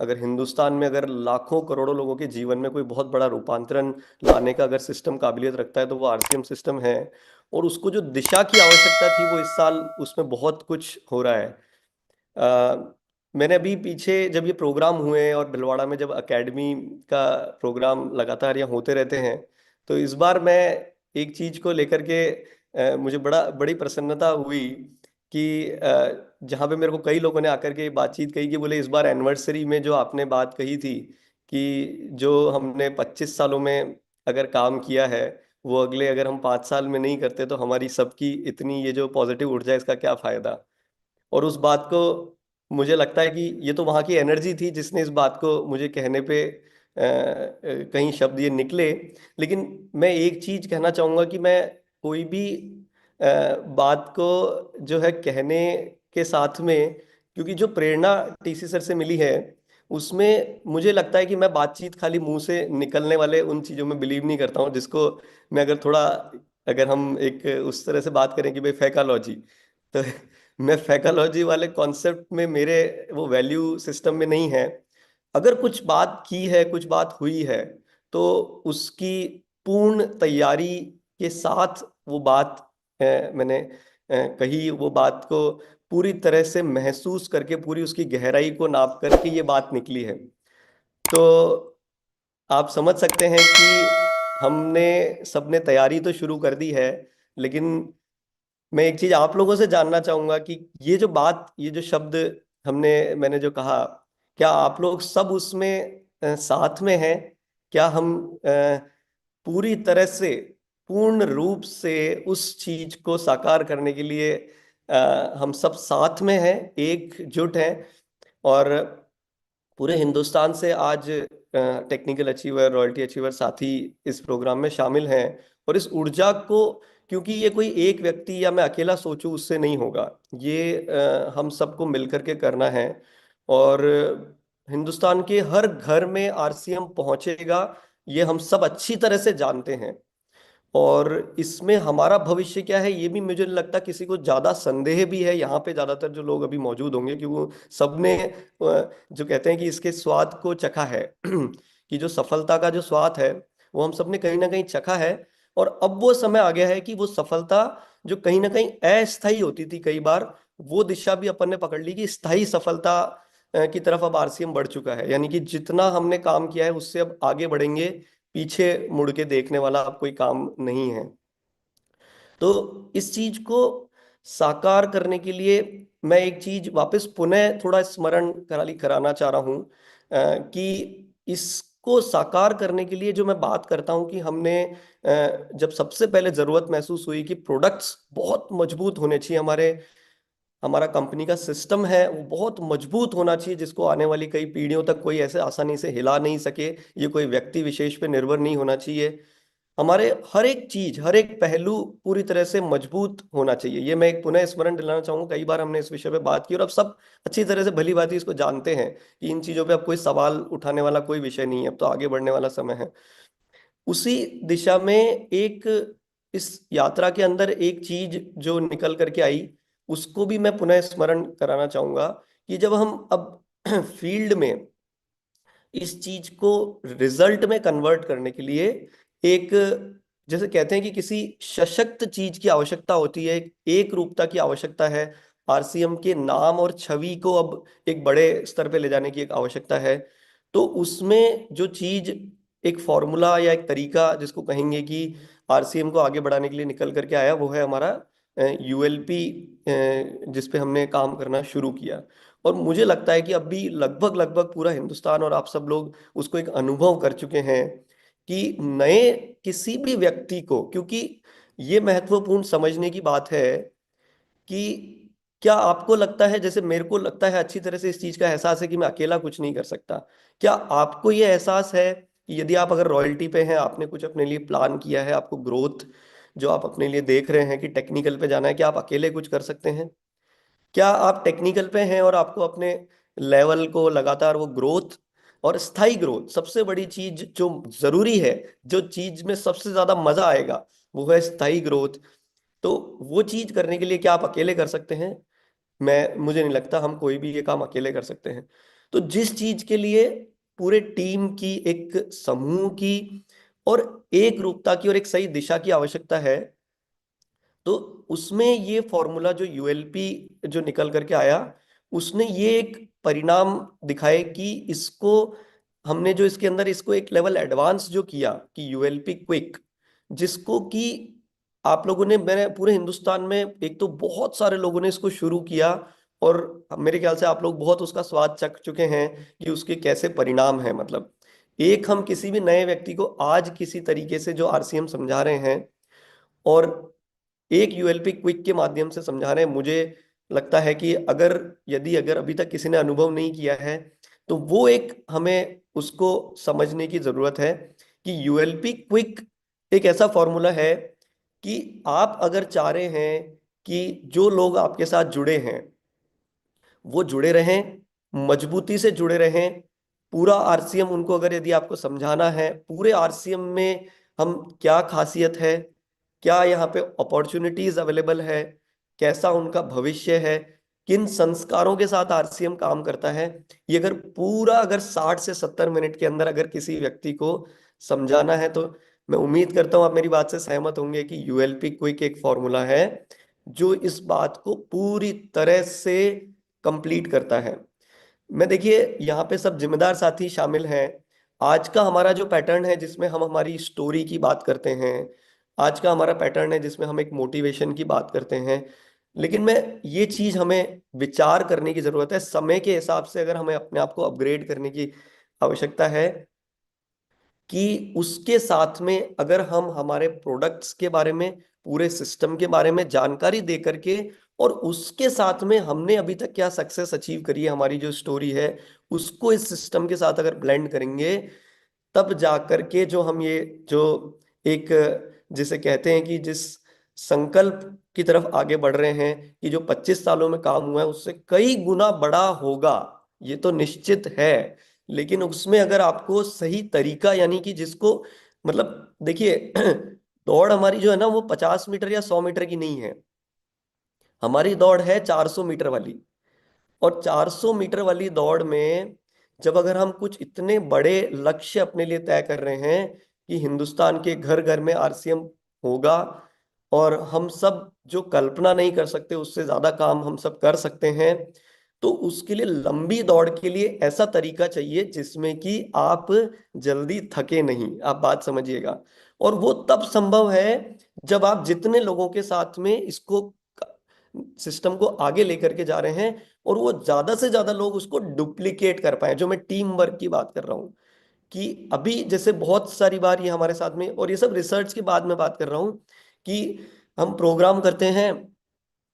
अगर हिंदुस्तान में अगर लाखों करोड़ों लोगों के जीवन में कोई बहुत बड़ा रूपांतरण लाने का अगर सिस्टम काबिलियत रखता है तो वो आरसीएम सिस्टम है। और उसको जो दिशा की आवश्यकता थी वो इस साल उसमें बहुत कुछ हो रहा है। मैंने अभी पीछे जब ये प्रोग्राम हुए और भीलवाड़ा में जब एकेडमी का प्रोग्राम लगातार यहाँ होते रहते हैं, तो इस बार मैं एक चीज को लेकर के मुझे बड़ी प्रसन्नता हुई कि जहाँ पे मेरे को कई लोगों ने आकर के बातचीत कही कि बोले इस बार एनिवर्सरी में जो आपने बात कही थी कि जो हमने 25 सालों में अगर काम किया है वो अगले अगर हम 5 साल में नहीं करते तो हमारी सबकी इतनी ये जो पॉजिटिव ऊर्जा है इसका क्या फायदा। और उस बात को मुझे लगता है कि ये तो वहाँ की एनर्जी थी जिसने इस बात को मुझे कहने पे कहीं शब्द ये निकले। लेकिन मैं एक चीज कहना चाहूंगा कि मैं कोई भी बात को जो है कहने के साथ में, क्योंकि जो प्रेरणा टीसी सर से मिली है उसमें मुझे लगता है कि मैं बातचीत खाली मुंह से निकलने वाले उन चीजों में बिलीव नहीं करता हूँ जिसको मैं अगर थोड़ा अगर हम एक उस तरह से बात करें कि भाई फैकालॉजी, तो मैं फैकल्टोलॉजी वाले कॉन्सेप्ट में मेरे वो वैल्यू सिस्टम में नहीं है। अगर कुछ बात की है कुछ बात हुई है तो उसकी पूर्ण तैयारी के साथ वो बात मैंने कही, वो बात को पूरी तरह से महसूस करके पूरी उसकी गहराई को नाप करके ये बात निकली है। तो आप समझ सकते हैं कि हमने सबने तैयारी तो शुरू कर दी है। लेकिन मैं एक चीज आप लोगों से जानना चाहूंगा कि ये जो बात ये जो शब्द मैंने जो कहा, क्या आप लोग सब उसमें साथ में हैं? क्या हम पूरी तरह से पूर्ण रूप से उस चीज को साकार करने के लिए हम सब साथ में हैं, एकजुट हैं? और पूरे हिंदुस्तान से आज टेक्निकल अचीवर रॉयल्टी अचीवर साथी इस प्रोग्राम में शामिल हैं। और इस ऊर्जा को, क्योंकि ये कोई एक व्यक्ति या मैं अकेला सोचूं उससे नहीं होगा, ये हम सबको मिलकर के करना है। और हिंदुस्तान के हर घर में आरसीएम पहुंचेगा, ये हम सब अच्छी तरह से जानते हैं। और इसमें हमारा भविष्य क्या है ये भी मुझे नहीं लगता किसी को ज्यादा संदेह भी है यहाँ पे ज्यादातर जो लोग अभी मौजूद होंगे, कि वो सबने जो कहते हैं कि इसके स्वाद को चखा है कि जो सफलता का जो स्वाद है वो हम सबने कहीं ना कहीं चखा है। और अब वो समय आ गया है कि वो सफलता जो कहीं ना कहीं अस्थायी होती थी कई बार, वो दिशा भी अपन ने पकड़ ली कि स्थायी सफलता की तरफ अब आरसीएम बढ़ चुका है। यानी कि जितना हमने काम किया है उससे अब आगे बढ़ेंगे, पीछे मुड़ के देखने वाला अब कोई काम नहीं है। तो इस चीज को साकार करने के लिए मैं एक चीज वापस पुनः थोड़ा स्मरण कराना चाह रहा हूं कि इसको साकार करने के लिए जो मैं बात करता हूं कि हमने जब सबसे पहले जरूरत महसूस हुई कि प्रोडक्ट्स बहुत मजबूत होने चाहिए, हमारे हमारा कंपनी का सिस्टम है वो बहुत मजबूत होना चाहिए जिसको आने वाली कई पीढ़ियों तक कोई ऐसे आसानी से हिला नहीं सके, ये कोई व्यक्ति विशेष पे निर्भर नहीं होना चाहिए। हमारे हर एक चीज हर एक पहलू पूरी तरह से मजबूत होना चाहिए। ये मैं एक पुनः स्मरण दिलाना चाहूंगा, कई बार हमने इस विषय पे बात की और अब सब अच्छी तरह से भली भांति इसको जानते हैं कि इन चीजों पे अब कोई सवाल उठाने वाला कोई विषय नहीं है, अब तो आगे बढ़ने वाला समय है। उसी दिशा में एक इस यात्रा के अंदर एक चीज जो निकल करके आई उसको भी मैं पुनः स्मरण कराना चाहूंगा कि जब हम अब फील्ड में इस चीज को रिजल्ट में कन्वर्ट करने के लिए एक, जैसे कहते हैं कि किसी सशक्त चीज की आवश्यकता होती है, एक रूपता की आवश्यकता है, आरसीएम के नाम और छवि को अब एक बड़े स्तर पे ले जाने की एक आवश्यकता है। तो उसमें जो चीज एक फॉर्मूला या एक तरीका जिसको कहेंगे कि आरसीएम को आगे बढ़ाने के लिए निकल करके आया, वो है हमारा यूएलपी, जिस पे हमने काम करना शुरू किया। और मुझे लगता है कि अब भी लगभग लगभग पूरा हिंदुस्तान और आप सब लोग उसको एक अनुभव कर चुके हैं कि नए किसी भी व्यक्ति को, क्योंकि ये महत्वपूर्ण समझने की बात है कि क्या आपको लगता है, जैसे मेरे को लगता है अच्छी तरह से इस चीज का एहसास है कि मैं अकेला कुछ नहीं कर सकता। क्या आपको ये एहसास है कि यदि आप अगर रॉयल्टी पे हैं, आपने कुछ अपने लिए प्लान किया है, आपको ग्रोथ जो आप अपने लिए देख रहे हैं कि टेक्निकल पे जाना है, क्या आप अकेले कुछ कर सकते हैं? क्या आप टेक्निकल पे हैं और आपको अपने लेवल को लगातार वो ग्रोथ और स्थायी ग्रोथ, सबसे बड़ी चीज जो जरूरी है, जो चीज में सबसे ज्यादा मजा आएगा वो है स्थायी ग्रोथ। तो वो चीज करने के लिए क्या आप अकेले कर सकते हैं? मुझे नहीं लगता हम कोई भी ये काम अकेले कर सकते हैं। तो जिस चीज के लिए पूरे टीम की, एक समूह की और एक रूपता की और एक सही दिशा की आवश्यकता है, तो उसमें ये फॉर्मूला जो यूएलपी जो निकल करके आया, उसने ये एक परिणाम दिखाए कि इसको हमने जो इसके अंदर इसको एक लेवल एडवांस जो किया कि यूएलपी क्विक, जिसको कि आप लोगों ने, मैंने पूरे हिंदुस्तान में एक तो बहुत सारे लोगों ने इसको शुरू किया, और मेरे ख्याल से आप लोग बहुत उसका स्वाद चख चुके हैं कि उसके कैसे परिणाम हैं। मतलब एक हम किसी भी नए व्यक्ति को आज किसी तरीके से जो आरसीएम समझा रहे हैं और एक यूएलपी क्विक के माध्यम से समझा रहे हैं, मुझे लगता है कि अगर यदि अगर अभी तक किसी ने अनुभव नहीं किया है, तो वो एक हमें उसको समझने की जरूरत है कि यूएलपी क्विक एक ऐसा फॉर्मूला है कि आप अगर चाह रहे हैं कि जो लोग आपके साथ जुड़े हैं वो जुड़े रहें, मजबूती से जुड़े रहें। पूरा आरसीएम उनको अगर यदि आपको समझाना है, पूरे आरसीएम में हम क्या खासियत है, क्या यहाँ पे अपॉर्चुनिटीज अवेलेबल है, कैसा उनका भविष्य है, किन संस्कारों के साथ आरसीएम काम करता है, ये अगर पूरा अगर 60 से 70 मिनट के अंदर अगर किसी व्यक्ति को समझाना है, तो मैं उम्मीद करता हूं आप मेरी बात से सहमत होंगे कि यूएलपी क्विक एक फॉर्मूला है जो इस बात को पूरी तरह से कंप्लीट करता है। मैं देखिए यहाँ पे सब जिम्मेदार साथी शामिल हैं। आज का हमारा जो पैटर्न है जिसमें हम हमारी स्टोरी की बात करते हैं, आज का हमारा पैटर्न है जिसमें हम एक मोटिवेशन की बात करते हैं, लेकिन मैं ये चीज हमें विचार करने की जरूरत है, समय के हिसाब से अगर हमें अपने आप को अपग्रेड करने की आवश्यकता है, कि उसके साथ में अगर हम हमारे प्रोडक्ट्स के बारे में, पूरे सिस्टम के बारे में जानकारी दे करके, और उसके साथ में हमने अभी तक क्या सक्सेस अचीव करी है, हमारी जो स्टोरी है, उसको इस सिस्टम के साथ अगर ब्लेंड करेंगे, तब जाकर के जो हम ये जो एक, जिसे कहते हैं कि जिस संकल्प की तरफ आगे बढ़ रहे हैं कि जो 25 सालों में काम हुआ है उससे कई गुना बड़ा होगा, ये तो निश्चित है। लेकिन उसमें अगर आपको सही तरीका, यानी कि जिसको, मतलब देखिए दौड़ हमारी जो है ना, वो 50 मीटर या 100 मीटर की नहीं है, हमारी दौड़ है 400 मीटर वाली। और 400 मीटर वाली दौड़ में जब अगर हम कुछ इतने बड़े लक्ष्य अपने लिए तय कर रहे हैं कि हिंदुस्तान के घर घर में आरसीएम होगा, और हम सब जो कल्पना नहीं कर सकते उससे ज्यादा काम हम सब कर सकते हैं, तो उसके लिए लंबी दौड़ के लिए ऐसा तरीका चाहिए जिसमें कि आप जल्दी थके नहीं, आप बात समझिएगा। और वो तब संभव है जब आप जितने लोगों के साथ में इसको, सिस्टम को आगे लेकर के जा रहे हैं, और वो ज्यादा से ज्यादा लोग उसको डुप्लीकेट कर पाए, जो मैं टीम वर्क की बात कर रहा हूँ। कि अभी जैसे बहुत सारी बार ये हमारे साथ में, और ये सब रिसर्च के बाद में बात कर रहा हूँ, कि हम प्रोग्राम करते हैं,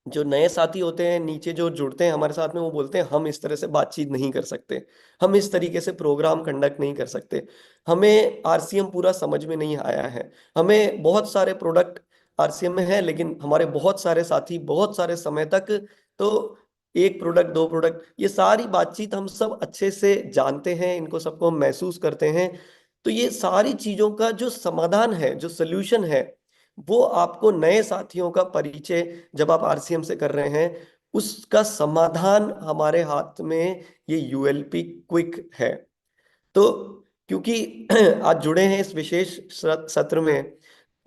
जो नए साथी होते हैं नीचे जो जुड़ते हैं हमारे साथ में, वो बोलते हैं हम इस तरह से बातचीत नहीं कर सकते, हम इस तरीके से प्रोग्राम कंडक्ट नहीं कर सकते, हमें आरसीएम पूरा समझ में नहीं आया है, हमें बहुत सारे प्रोडक्ट आरसीएम में है लेकिन हमारे बहुत सारे साथी बहुत सारे समय तक, तो एक प्रोडक्ट दो प्रोडक्ट, ये सारी बातचीत हम सब अच्छे से जानते हैं, इनको सबको हम महसूस करते हैं। तो ये सारी चीजों का जो समाधान है, जो सोल्यूशन है, वो आपको नए साथियों का परिचय जब आप आरसीएम से कर रहे हैं, उसका समाधान हमारे हाथ में ये यूएलपी क्विक है। तो क्योंकि आज जुड़े हैं इस विशेष सत्र में,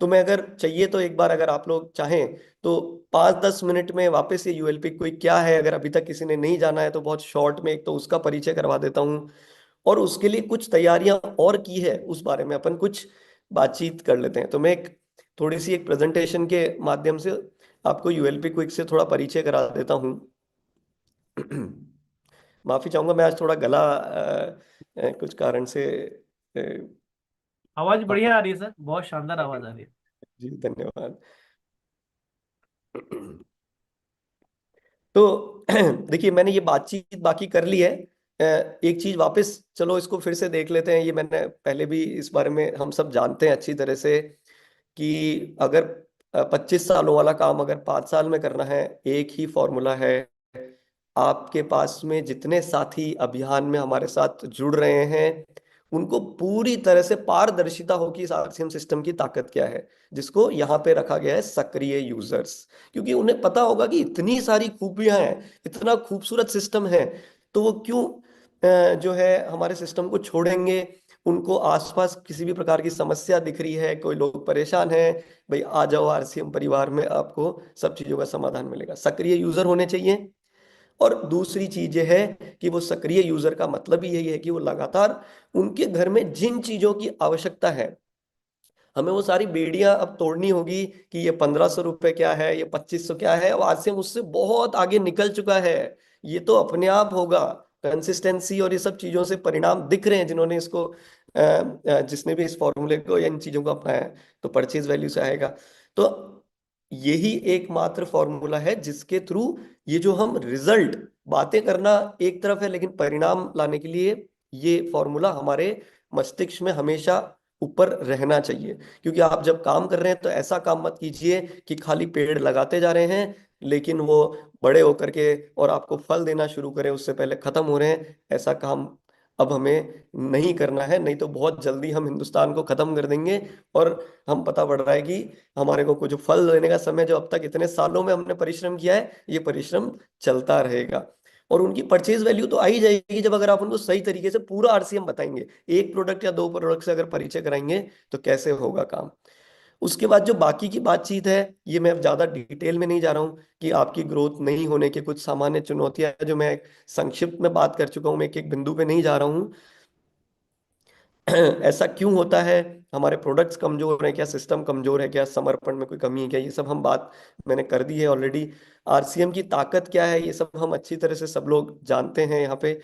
तो मैं अगर चाहिए तो एक बार अगर आप लोग चाहें तो 5-10 मिनट में वापस ये यूएलपी क्विक क्या है, अगर अभी तक किसी ने नहीं जाना है तो बहुत शॉर्ट में एक तो उसका परिचय करवा देता हूँ, और उसके लिए कुछ तैयारियां और की है, उस बारे में अपन कुछ बातचीत कर लेते हैं। तो मैं एक थोड़ी सी एक प्रेजेंटेशन के माध्यम से आपको यूएलपी क्विक से थोड़ा परिचय करा देता हूँ। माफी चाहूंगा, मैं आज थोड़ा गला कुछ कारण से अ, आवाज हाँ, बढ़िया आ रही है सर, बहुत शानदार आवाज आ रही है। जी धन्यवाद। तो देखिए मैंने ये बातचीत बाकी कर ली है। एक चीज वापस चलो इसको फिर से देख लेते हैं, ये मैंने पहले भी इस बारे में हम सब जानते हैं अच्छी तरह से कि अगर 25 सालों वाला काम अगर 5 साल में करना है, एक ही फॉर्मूला है। आपके पास में जितने साथी अभियान में हमारे साथ जुड़ रहे हैं, उनको पूरी तरह से पारदर्शिता हो कि इस आरसीएम सिस्टम की ताकत क्या है, जिसको यहाँ पे रखा गया है सक्रिय यूजर्स। क्योंकि उन्हें पता होगा कि इतनी सारी खूबियां हैं, इतना खूबसूरत सिस्टम है, तो वो क्यों जो है हमारे सिस्टम को छोड़ेंगे, उनको आसपास किसी भी प्रकार की समस्या दिख रही है, कोई लोग परेशान है, भाई आ जाओ आरसीएम परिवार में, आपको सब चीजों का समाधान मिलेगा। सक्रिय यूजर होने चाहिए। और दूसरी चीज ये है कि वो सक्रिय यूजर का मतलब ही यही है कि वो लगातार उनके घर में जिन चीजों की आवश्यकता है, हमें वो सारी बेड़ियां अब तोड़नी होगी कि ये 1500 रुपये क्या है, ये 2500 क्या है, और आज से उससे बहुत आगे निकल चुका है। ये तो अपने आप होगा। कंसिस्टेंसी और ये सब चीजों से परिणाम दिख रहे हैं, जिन्होंने इसको जिसने भी इस फॉर्मूले को या इन चीजों को अपनाया है, तो परचेज वैल्यू से आएगा। तो यही एकमात्र फॉर्मूला है जिसके थ्रू ये जो हम रिजल्ट, बातें करना एक तरफ है, लेकिन परिणाम लाने के लिए ये फॉर्मूला हमारे मस्तिष्क में हमेशा ऊपर रहना चाहिए। क्योंकि आप जब काम कर रहे हैं तो ऐसा काम मत कीजिए कि खाली पेड़ लगाते जा रहे हैं, लेकिन वो बड़े होकर के और आपको फल देना शुरू करें उससे पहले खत्म हो रहे हैं। ऐसा काम अब हमें नहीं करना है, नहीं तो बहुत जल्दी हम हिंदुस्तान को खत्म कर देंगे। और हम पता पड़ रहा है कि हमारे को कुछ फल लेने का समय, जो अब तक इतने सालों में हमने परिश्रम किया है, ये परिश्रम चलता रहेगा। और उनकी परचेज वैल्यू तो आ ही जाएगी जब अगर आप उनको सही तरीके से पूरा आरसीएम बताएंगे। एक प्रोडक्ट या दो प्रोडक्ट से अगर परिचय कराएंगे तो कैसे होगा काम। उसके बाद जो बाकी की बातचीत है, ये मैं अब ज्यादा डिटेल में नहीं जा रहा हूँ कि आपकी ग्रोथ नहीं होने के कुछ सामान्य चुनौतियां हैं, जो मैं संक्षिप्त में बात कर चुका हूँ, मैं एक एक बिंदु पे नहीं जा रहा हूँ। ऐसा क्यों होता है, हमारे प्रोडक्ट्स कमजोर हैं क्या, सिस्टम कमजोर है क्या, समर्पण में कोई कमी है क्या, ये सब हम बात मैंने कर दी है ऑलरेडी। आरसीएम की ताकत क्या है, ये सब हम अच्छी तरह से सब लोग जानते हैं यहाँ पे,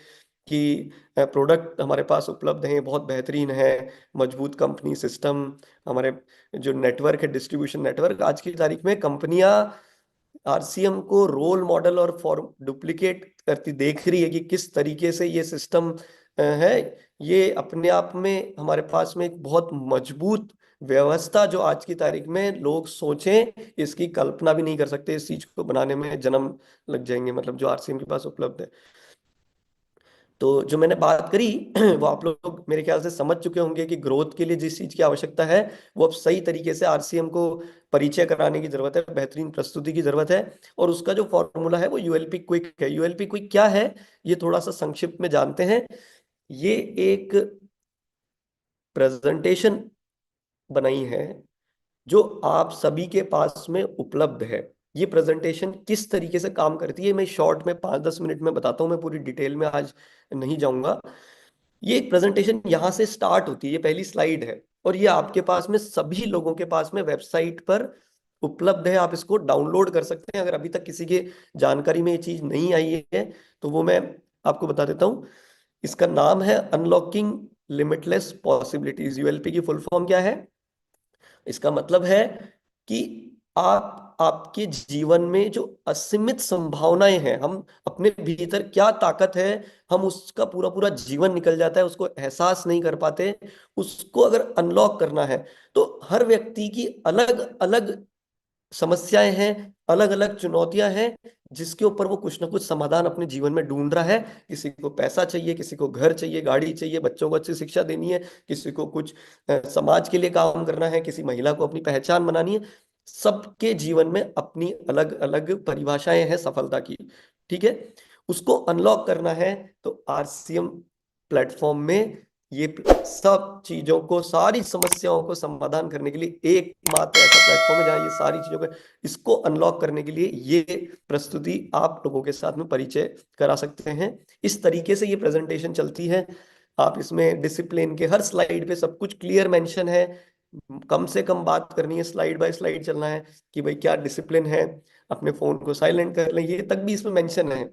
कि प्रोडक्ट हमारे पास उपलब्ध हैं, बहुत बेहतरीन है, मजबूत कंपनी सिस्टम, हमारे जो नेटवर्क है, डिस्ट्रीब्यूशन नेटवर्क। आज की तारीख में कंपनियां आरसीएम को रोल मॉडल और फॉर्म डुप्लीकेट करती देख रही है कि किस तरीके से ये सिस्टम है। ये अपने आप में हमारे पास में एक बहुत मजबूत व्यवस्था, जो आज की तारीख में लोग सोचें इसकी कल्पना भी नहीं कर सकते, इस चीज को बनाने में जन्म लग जाएंगे, मतलब जो आरसीएम के पास उपलब्ध है। तो जो मैंने बात करी वो आप लोग मेरे ख्याल से समझ चुके होंगे कि ग्रोथ के लिए जिस चीज की आवश्यकता है, वो अब सही तरीके से आरसीएम को परिचय कराने की जरूरत है, बेहतरीन प्रस्तुति की जरूरत है। और उसका जो फॉर्मूला है वो यूएलपी क्विक है। यूएलपी क्विक क्या है, ये थोड़ा सा संक्षिप्त में जानते हैं। ये एक प्रेजेंटेशन बनाई है जो आप सभी के पास में उपलब्ध है। ये प्रेजेंटेशन किस तरीके से काम करती है, मैं शॉर्ट में 5-10 मिनट में बताता हूँ, मैं पूरी डिटेल में आज नहीं जाऊंगा। ये एक प्रेजेंटेशन यहाँ से स्टार्ट होती है, ये पहली स्लाइड है, और ये आपके पास में सभी लोगों के पास में वेबसाइट पर उपलब्ध है। आप इसको डाउनलोड कर सकते हैं। अगर अभी तक किसी के जानकारी में ये चीज नहीं आई है तो वो मैं आपको बता देता हूँ। इसका नाम है अनलॉकिंग लिमिटलेस पॉसिबिलिटीज। यूएलपी की फुल फॉर्म क्या है, इसका मतलब है कि आप आपके जीवन में जो असीमित संभावनाएं हैं, हम अपने भीतर क्या ताकत है, हम उसका पूरा पूरा जीवन निकल जाता है, उसको एहसास नहीं कर पाते। उसको अगर अनलॉक करना है तो हर व्यक्ति की अलग अलग समस्याएं हैं, अलग अलग चुनौतियां हैं, जिसके ऊपर वो कुछ ना कुछ समाधान अपने जीवन में ढूंढ रहा है। किसी को पैसा चाहिए, किसी को घर चाहिए, गाड़ी चाहिए, बच्चों को अच्छी शिक्षा देनी है, किसी को कुछ समाज के लिए काम करना है, किसी महिला को अपनी पहचान बनानी है। सबके जीवन में अपनी अलग अलग परिभाषाएं हैं सफलता की। ठीक है, उसको अनलॉक करना है तो आरसीएम प्लेटफॉर्म में ये सब चीजों को, सारी समस्याओं को समाधान करने के लिए एकमात्र ऐसा प्लेटफॉर्म है जहाँ ये सारी चीजों को, इसको अनलॉक करने के लिए ये प्रस्तुति आप लोगों के साथ में परिचय करा सकते हैं। इस तरीके से ये प्रेजेंटेशन चलती है। आप इसमें डिसिप्लिन के हर स्लाइड पे सब कुछ क्लियर मेंशन है। कम से कम बात करनी है, स्लाइड बाय स्लाइड चलना है कि भाई क्या डिसिप्लिन है, अपने फोन को साइलेंट कर लें, ये तक भी इसमें मेंशन है।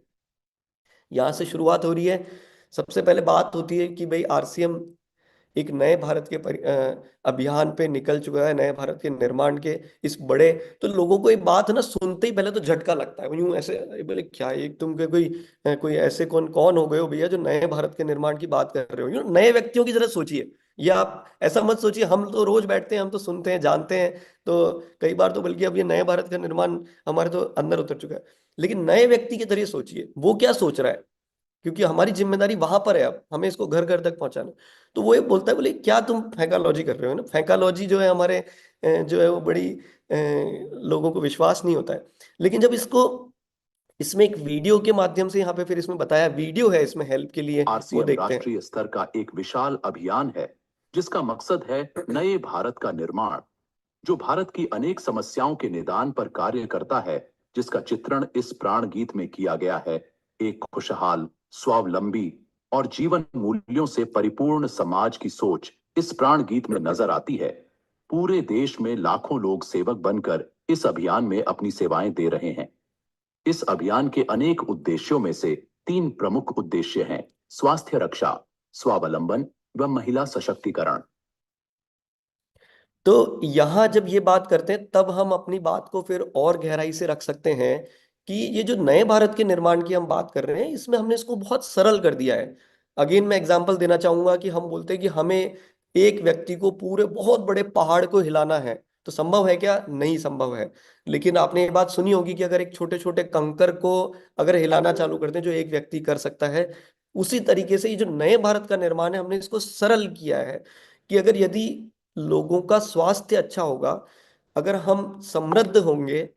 यहाँ से शुरुआत हो रही है। सबसे पहले बात होती है कि भाई आरसीएम एक नए भारत के अभियान पे निकल चुका है, नए भारत के निर्माण के इस बड़े। तो लोगों को ये बात ना सुनते ही पहले तो झटका लगता है, यूं ऐसे बोले क्या एक तुम के कोई कोई ऐसे कौन कौन हो गए हो भैया जो नए भारत के निर्माण की बात कर रहे हो। नए व्यक्तियों की तरह सोचिए। ये आप ऐसा मत सोचिए हम तो रोज बैठते हैं, हम तो सुनते हैं, जानते हैं। तो कई बार तो बल्कि अब ये नए भारत का निर्माण हमारे तो अंदर उतर चुका है। लेकिन नए व्यक्ति की तरह सोचिए वो क्या सोच रहा है, क्योंकि हमारी जिम्मेदारी वहां पर है, अब हमें इसको घर घर तक पहुंचाना। तो वो ये बोलता है, बोले क्या तुम फैंकालॉजी कर रहे हो ना। फैंकालॉजी जो है हमारे जो है वो बड़ी लोगों को विश्वास नहीं होता है। लेकिन जब इसको इसमें एक वीडियो के माध्यम से यहाँ पे फिर इसमें बताया, वीडियो है इसमें हेल्प के लिए, वो आरसीएम देखते हैं। राष्ट्रीय स्तर का एक विशाल अभियान है जिसका मकसद है नए भारत का निर्माण, जो भारत की अनेक समस्याओं के निदान पर कार्य करता है, जिसका चित्रण इस प्राण गीत में किया गया है। एक खुशहाल, स्वावलंबी और जीवन मूल्यों से परिपूर्ण समाज की सोच इस प्राण गीत में नजर आती है। पूरे देश में लाखों लोग सेवक बनकर इस अभियान में अपनी सेवाएं दे रहे हैं। इस अभियान के अनेक उद्देश्यों में से 3 प्रमुख उद्देश्य हैं: स्वास्थ्य रक्षा, स्वावलंबन व महिला सशक्तिकरण। तो यहाँ जब ये बात करते हैं तब हम अपनी बात को फिर और गहराई से रख सकते हैं कि ये जो नए भारत के निर्माण की हम बात कर रहे हैं, इसमें हमने इसको बहुत सरल कर दिया है। अगेन मैं एग्जांपल देना चाहूंगा कि हम बोलते हैं कि हमें एक व्यक्ति को पूरे बहुत बड़े पहाड़ को हिलाना है, तो संभव है क्या? नहीं संभव है। लेकिन आपने ये बात सुनी होगी कि अगर एक छोटे छोटे कंकर को अगर हिलाना चालू करते हैं जो एक व्यक्ति कर सकता है, उसी तरीके से ये जो नए भारत का निर्माण है हमने इसको सरल किया है कि अगर यदि लोगों का स्वास्थ्य अच्छा होगा, अगर हम समृद्ध होंगे,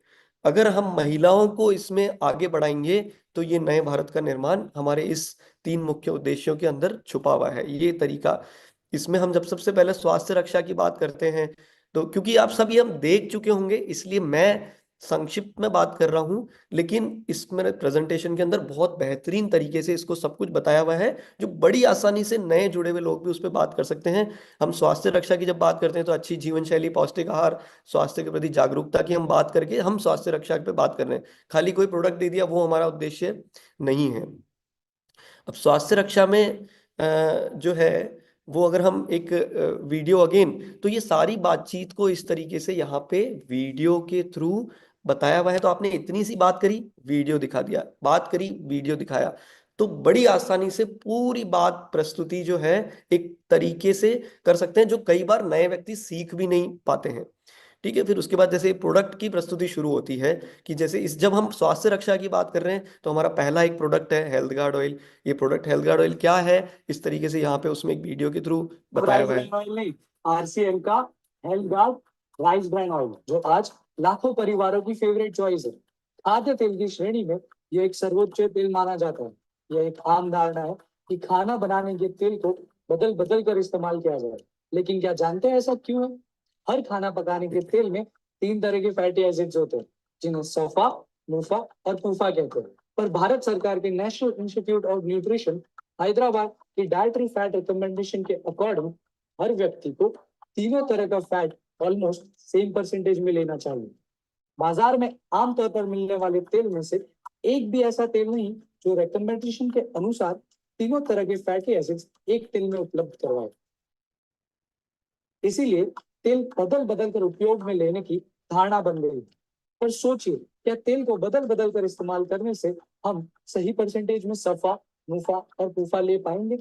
अगर हम महिलाओं को इसमें आगे बढ़ाएंगे, तो ये नए भारत का निर्माण हमारे इस 3 मुख्य उद्देश्यों के अंदर छुपा हुआ है। ये तरीका, इसमें हम जब सबसे पहले स्वास्थ्य रक्षा की बात करते हैं, तो क्योंकि आप सब ये हम देख चुके होंगे इसलिए मैं संक्षिप्त में बात कर रहा हूं, लेकिन इसमें प्रेजेंटेशन के अंदर बहुत बेहतरीन तरीके से इसको सब कुछ बताया हुआ है, जो बड़ी आसानी से नए जुड़े हुए लोग भी उस पर बात कर सकते हैं। हम स्वास्थ्य रक्षा की जब बात करते हैं तो अच्छी जीवन शैली, पौष्टिक आहार, स्वास्थ्य के प्रति जागरूकता की हम बात करके हम स्वास्थ्य रक्षा पे बात कर रहे हैं। खाली कोई प्रोडक्ट दे दिया वो हमारा उद्देश्य नहीं है। अब स्वास्थ्य रक्षा में जो है वो अगर हम एक वीडियो अगेन, तो ये सारी बातचीत को इस तरीके से यहाँ पे वीडियो के थ्रू बताया हुआ है। तो आपने इतनी सी बात करी, वीडियो दिखा दिया, बात करी, वीडियो दिखाया, तो बड़ी आसानी से पूरी बात प्रस्तुति जो है एक तरीके से कर सकते हैं, जो कई बार नए व्यक्ति सीख भी नहीं पाते हैं। ठीक है, फिर उसके बाद जैसे प्रोडक्ट की प्रस्तुति शुरू होती है कि जैसे इस जब हम स्वास्थ्य रक्षा की बात कर रहे हैं तो हमारा पहला एक प्रोडक्ट है हेल्थ गार्ड ऑयल। ये प्रोडक्ट हेल्थ गार्ड ऑयल क्या है, इस तरीके से यहाँ पे उसमें एक वीडियो के थ्रू बताया हुआ है। ऑयल नहीं, आरसीएम का health guard rice brand oil, जो आज लाखों परिवारों की फेवरेट चॉइस है। खाद्य तेल की श्रेणी में यह एक सर्वोच्च तेल माना जाता है। यह एक आम धारणा है कि खाना बनाने के तेल को बदल बदल कर इस्तेमाल किया जाए, लेकिन क्या जानते हैं ऐसा क्यों है? हर खाना पकाने के तेल में 3 तरह के फैटी एसिड्स होते हैं, जिन्हें सफा, मुफा और पूफा कहते हैं। पर भारत सरकार के national institute of nutrition Hyderabad की डाइटरी फैट रिकमेंडेशन के अकॉर्डिंग हर व्यक्ति को तीनों तरह का फैट ऑलमोस्ट सेम परसेंटेज में लेना चाहिए। बाजार में आमतौर पर मिलने वाले तेल में से एक भी ऐसा तेल नहीं जो रिकमेंडेशन के अनुसार तीनों तरह के फैटी एसिड्स एक तेल में उपलब्ध करवाए। इसीलिए तेल बदल बदल कर उपयोग में लेने की धारणा बन गई। पर सोचिए, क्या तेल को बदल बदल कर इस्तेमाल करने से हम सही परसेंटेज में सफा, मुफा और पूफा ले पाएंगे?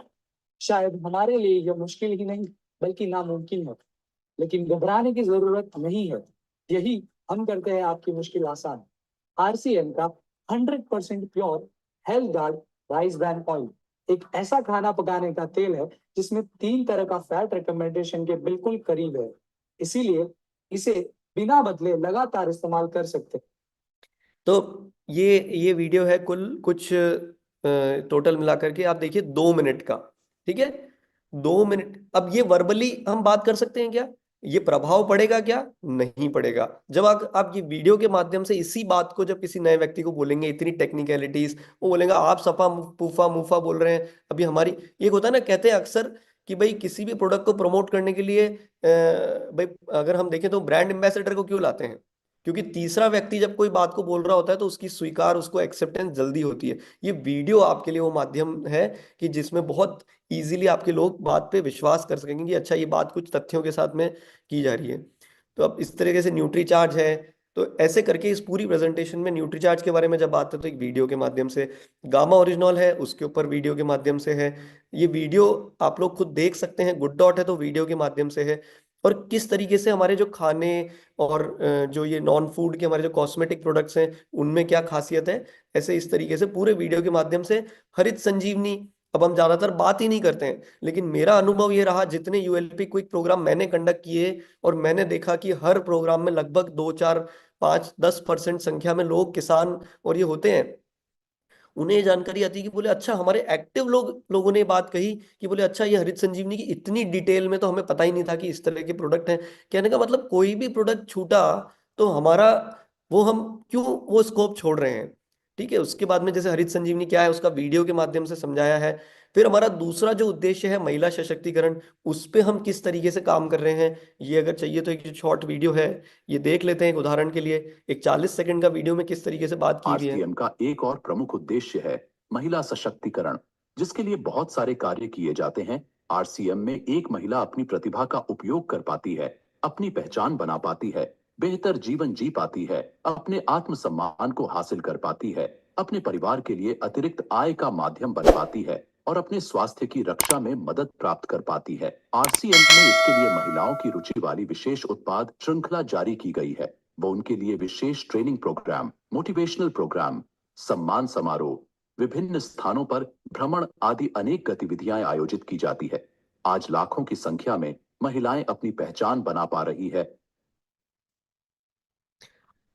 शायद हमारे लिए यह मुश्किल ही नहीं बल्कि नामुमकिन है। लेकिन घबराने की जरूरत नहीं है, यही हम करते हैं आपकी मुश्किल आसान। आरसीएम का 100% pure health guard rice bran oil एक ऐसा खाना पकाने का तेल है जिसमें 3 तरह का फैट रिकमेंडेशन के बिल्कुल करीब है। इसीलिए इसे बिना बदले लगातार इस्तेमाल कर सकते हैं। तो ये वीडियो है कुल कुछ टोटल मिलाकर के आप देखिए 2 मिनट का। ठीक है, 2 मिनट। अब ये वर्बली हम बात कर सकते हैं क्या? ये प्रभाव पड़ेगा क्या? नहीं पड़ेगा। जब आप ये वीडियो के माध्यम से इसी बात को जब किसी नए व्यक्ति को बोलेंगे, इतनी टेक्निकलिटीज, वो बोलेगा आप सफा पूफा मुफा बोल रहे हैं। अभी हमारी एक होता है ना, कहते हैं अक्सर कि भाई किसी भी प्रोडक्ट को प्रमोट करने के लिए भाई अगर हम देखें तो ब्रांड एम्बेसडर को क्यों लाते हैं? क्योंकि तीसरा व्यक्ति जब कोई बात को बोल रहा होता है तो उसकी स्वीकार, उसको एक्सेप्टेंस जल्दी होती है। ये वीडियो आपके लिए वो माध्यम है कि जिसमें बहुत इजीली आपके लोग बात पे विश्वास कर सकेंगे कि अच्छा ये बात कुछ तथ्यों के साथ में की जा रही है। तो अब इस तरीके से न्यूट्री चार्ज है, तो ऐसे करके इस पूरी प्रेजेंटेशन में न्यूट्री चार्ज के बारे में जब बात है तो एक वीडियो के माध्यम से, गामा ओरिजिनॉल है उसके ऊपर वीडियो के माध्यम से है। ये वीडियो आप लोग खुद देख सकते हैं, गुड डॉट है तो वीडियो के माध्यम से है। और किस तरीके से हमारे जो खाने और जो ये नॉन फूड के हमारे जो कॉस्मेटिक प्रोडक्ट्स हैं उनमें क्या खासियत है, ऐसे इस तरीके से पूरे वीडियो के माध्यम से। हरित संजीवनी, अब हम ज्यादातर बात ही नहीं करते हैं, लेकिन मेरा अनुभव ये रहा जितने यूएलपी क्विक प्रोग्राम मैंने कंडक्ट किए, और मैंने देखा कि हर प्रोग्राम में लगभग 2 4 5 10% संख्या में लोग किसान और ये होते हैं उन्हें ये जानकारी आती है कि बोले अच्छा, हमारे एक्टिव लोगों ने बात कही कि बोले अच्छा, ये हरित संजीवनी की इतनी डिटेल में तो हमें पता ही नहीं था कि इस तरह के प्रोडक्ट हैं। कहने का मतलब कोई भी प्रोडक्ट छूटा तो हमारा वो हम क्यों वो स्कोप छोड़ रहे हैं। ठीक है, उसके बाद में जैसे हरित संजीवनी क्या है उसका वीडियो के माध्यम से समझाया है। फिर हमारा दूसरा जो उद्देश्य है महिला सशक्तिकरण, उस पे हम किस तरीके से काम कर रहे हैं, ये अगर चाहिए तो एक शॉर्ट वीडियो है, ये देख लेते हैं एक उदाहरण के लिए। एक 40 सेकंड का वीडियो में किस तरीके से बात की हुई है। आरसीएम का एक और प्रमुख उद्देश्य है महिला सशक्तिकरण, जिसके लिए बहुत सारे कार्य किए जाते हैं। आरसीएम में एक महिला अपनी प्रतिभा का उपयोग कर पाती है, अपनी पहचान बना पाती है, बेहतर जीवन जी पाती है, अपने आत्मसम्मान को हासिल कर पाती है, अपने परिवार के लिए अतिरिक्त आय का माध्यम बन पाती है और अपने स्वास्थ्य की रक्षा में मदद प्राप्त कर पाती है। आरसीएम में इसके लिए महिलाओं की रुचि वाली विशेष उत्पाद श्रृंखला जारी की गई है। वो उनके लिए विशेष ट्रेनिंग प्रोग्राम, मोटिवेशनल प्रोग्राम, सम्मान समारोह, विभिन्न स्थानों पर भ्रमण आदि अनेक गतिविधियां आयोजित की जाती है। आज लाखों की संख्या में महिलाएं अपनी पहचान बना पा रही है।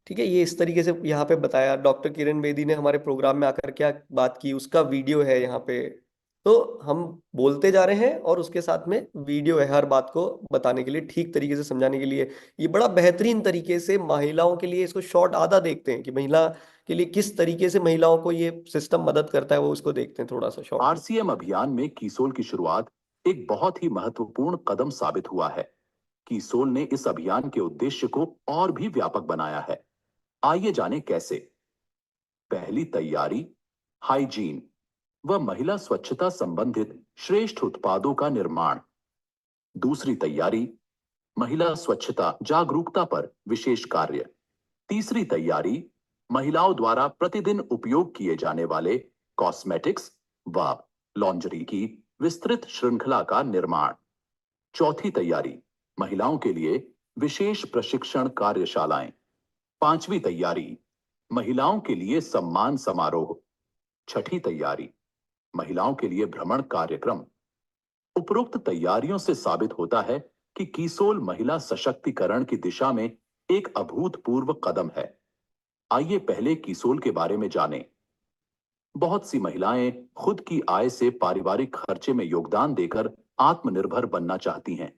ठीक है, ये इस तरीके से यहाँ पे बताया। डॉक्टर किरण बेदी ने हमारे प्रोग्राम में आकर क्या बात की, उसका वीडियो है यहाँ पे। तो हम बोलते जा रहे हैं और उसके साथ में वीडियो है, हर बात को बताने के लिए, ठीक तरीके से समझाने के लिए। ये बड़ा बेहतरीन तरीके से महिलाओं के लिए इसको शॉर्ट आधा देखते हैं कि महिला के लिए किस तरीके से महिलाओं को ये सिस्टम मदद करता है, वो उसको देखते हैं थोड़ा सा शॉर्ट में। आरसीएम अभियान में कीसोल की शुरुआत एक बहुत ही महत्वपूर्ण कदम साबित हुआ है। कीसोल ने इस अभियान के उद्देश्य को और भी व्यापक बनाया है। आइए जाने कैसे। पहली तैयारी, हाइजीन व महिला स्वच्छता संबंधित श्रेष्ठ उत्पादों का निर्माण। दूसरी तैयारी, महिला स्वच्छता जागरूकता पर विशेष कार्य। तीसरी तैयारी, महिलाओं द्वारा प्रतिदिन उपयोग किए जाने वाले कॉस्मेटिक्स व लॉन्जरी की विस्तृत श्रृंखला का निर्माण। चौथी तैयारी, महिलाओं के लिए विशेष प्रशिक्षण कार्यशालाएं। पांचवी तैयारी, महिलाओं के लिए सम्मान समारोह। छठी तैयारी, महिलाओं के लिए भ्रमण कार्यक्रम। उपरोक्त तैयारियों से साबित होता है कि कीसोल महिला सशक्तिकरण की दिशा में एक अभूतपूर्व कदम है। आइए पहले कीसोल के बारे में जानें। बहुत सी महिलाएं खुद की आय से पारिवारिक खर्चे में योगदान देकर आत्मनिर्भर बनना चाहती हैं,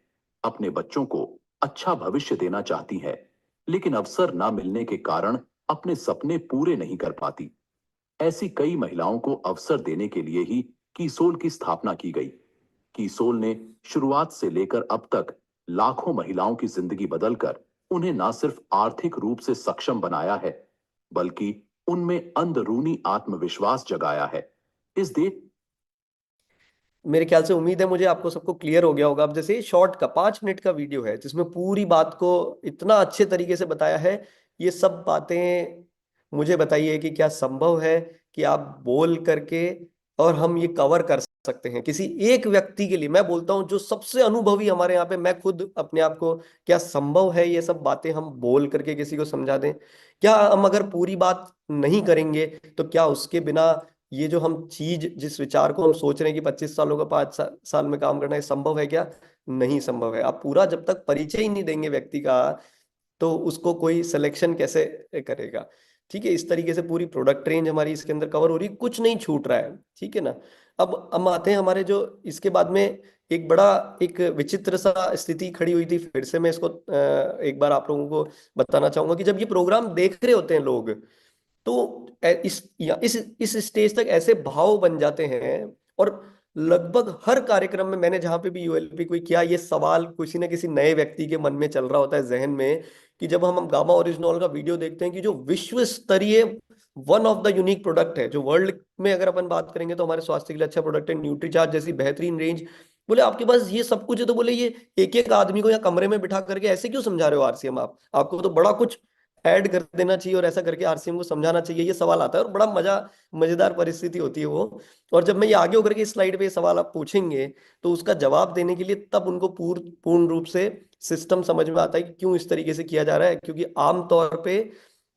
अपने बच्चों को अच्छा भविष्य देना चाहती हैं, लेकिन अवसर न मिलने के कारण अपने सपने पूरे नहीं कर पाती। ऐसी कई महिलाओं को अवसर देने के लिए ही कीसोल की स्थापना की गई। कीसोल ने शुरुआत से लेकर अब तक लाखों महिलाओं की जिंदगी बदलकर उन्हें न सिर्फ आर्थिक रूप से सक्षम बनाया है, बल्कि उनमें अंदरूनी आत्मविश्वास जगाया है। इस देश मेरे ख्याल से, उम्मीद है मुझे, आपको सबको क्लियर हो गया होगा। अब जैसे शॉर्ट का 5 मिनट का वीडियो है जिसमें पूरी बात को इतना अच्छे तरीके से बताया है। ये सब बातें मुझे बताइए कि क्या संभव है कि आप बोल करके और हम ये कवर कर सकते हैं किसी एक व्यक्ति के लिए। मैं बोलता हूं जो सबसे अनुभवी हमारे यहाँ पे, मैं खुद अपने आप को, क्या संभव है ये सब बातें हम बोल करके किसी को समझा दें? क्या हम अगर पूरी बात नहीं करेंगे तो क्या उसके बिना ये जो हम चीज, जिस विचार को हम सोच रहे हैं कि 25 सालों का 5 साल में काम करना है, संभव है क्या? नहीं संभव है। आप पूरा जब तक परिचय ही नहीं देंगे व्यक्ति का, तो उसको कोई सिलेक्शन कैसे करेगा? ठीक है, इस तरीके से पूरी प्रोडक्ट रेंज हमारी इसके अंदर कवर हो रही, कुछ नहीं छूट रहा है। ठीक है ना? अब हम आते हैं हमारे जो इसके बाद में एक बड़ा एक विचित्र सा स्थिति खड़ी हुई थी। फिर से मैं इसको एक बार आप लोगों को बताना चाहूंगा कि जब ये प्रोग्राम देख रहे होते हैं लोग, तो इस स्टेज तक ऐसे भाव बन जाते हैं। और लगभग हर कार्यक्रम में मैंने जहां पे भी यूएलपी कोई किया, ये सवाल किसी न किसी नए व्यक्ति के मन में चल रहा होता है, जहन में, कि जब हम गामा ओरिजिनॉल का वीडियो देखते हैं कि जो विश्व स्तरीय one of the unique product है, जो वर्ल्ड में अगर अपन बात करेंगे तो हमारे स्वास्थ्य के लिए अच्छा प्रोडक्ट है, न्यूट्रीचार्ज जैसी बेहतरीन रेंज। बोले आपके पास ये सब कुछ है, तो बोले ये एक एक आदमी को या कमरे में बिठा करके ऐसे क्यों समझा रहे हो आरसीएम? आपको तो बड़ा कुछ ऐड कर देना चाहिए और ऐसा करके आरसीएम को समझाना चाहिए। ये सवाल आता है और बड़ा मजेदार परिस्थिति होती है वो। और जब मैं ये आगे होकर के इस स्लाइड पे ये सवाल आप पूछेंगे, तो उसका जवाब देने के लिए तब उनको पूर्ण रूप से सिस्टम समझ में आता है कि क्यों इस तरीके से किया जा रहा है। क्योंकि आमतौर पे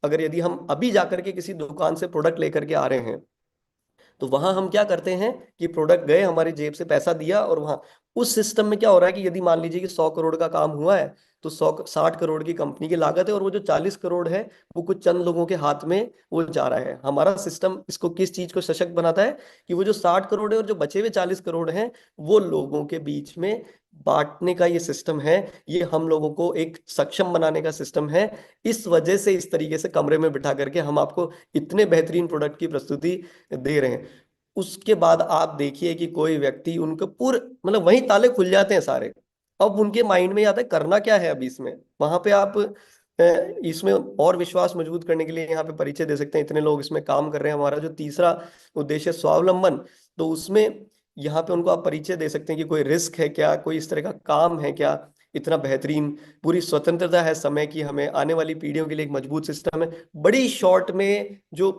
अगर यदि हम अभी जाकर के किसी दुकान से प्रोडक्ट लेकर के आ रहे हैं, तो वहां हम क्या करते हैं कि प्रोडक्ट गए, हमारी जेब से पैसा दिया, और वहां उस सिस्टम में क्या हो रहा है कि यदि मान लीजिए कि 100 करोड़ का काम हुआ है, तो 160 करोड़ की कंपनी की लागत है, और वो जो 40 करोड़ है वो कुछ चंद लोगों के हाथ में वो जा रहा है। हमारा सिस्टम इसको किस चीज को सशक्त बनाता है कि वो जो 60 करोड़ है और जो बचे हुए 40 करोड़ हैं वो लोगों के बीच में बांटने का ये सिस्टम है, ये हम लोगों को एक सक्षम बनाने का सिस्टम है। इस वजह से इस तरीके से कमरे में बिठा करके हम आपको इतने बेहतरीन प्रोडक्ट की प्रस्तुति दे रहे हैं। उसके बाद आप देखिए कि कोई व्यक्ति उनको पूरे मतलब वहीं ताले खुल जाते हैं सारे। अब उनके माइंड में आता है करना क्या है। अभी इसमें वहां पे आप इसमें और विश्वास मजबूत करने के लिए यहाँ पे परिचय दे सकते हैं, इतने लोग इसमें काम कर रहे हैं। हमारा जो तीसरा उद्देश्य है स्वावलंबन, तो उसमें यहाँ पे उनको आप परिचय दे सकते हैं कि कोई रिस्क है क्या, कोई इस तरह का काम है क्या। इतना बेहतरीन पूरी स्वतंत्रता है समय की, हमें आने वाली पीढ़ियों के लिए एक मजबूत सिस्टम है। बड़ी शॉर्ट में जो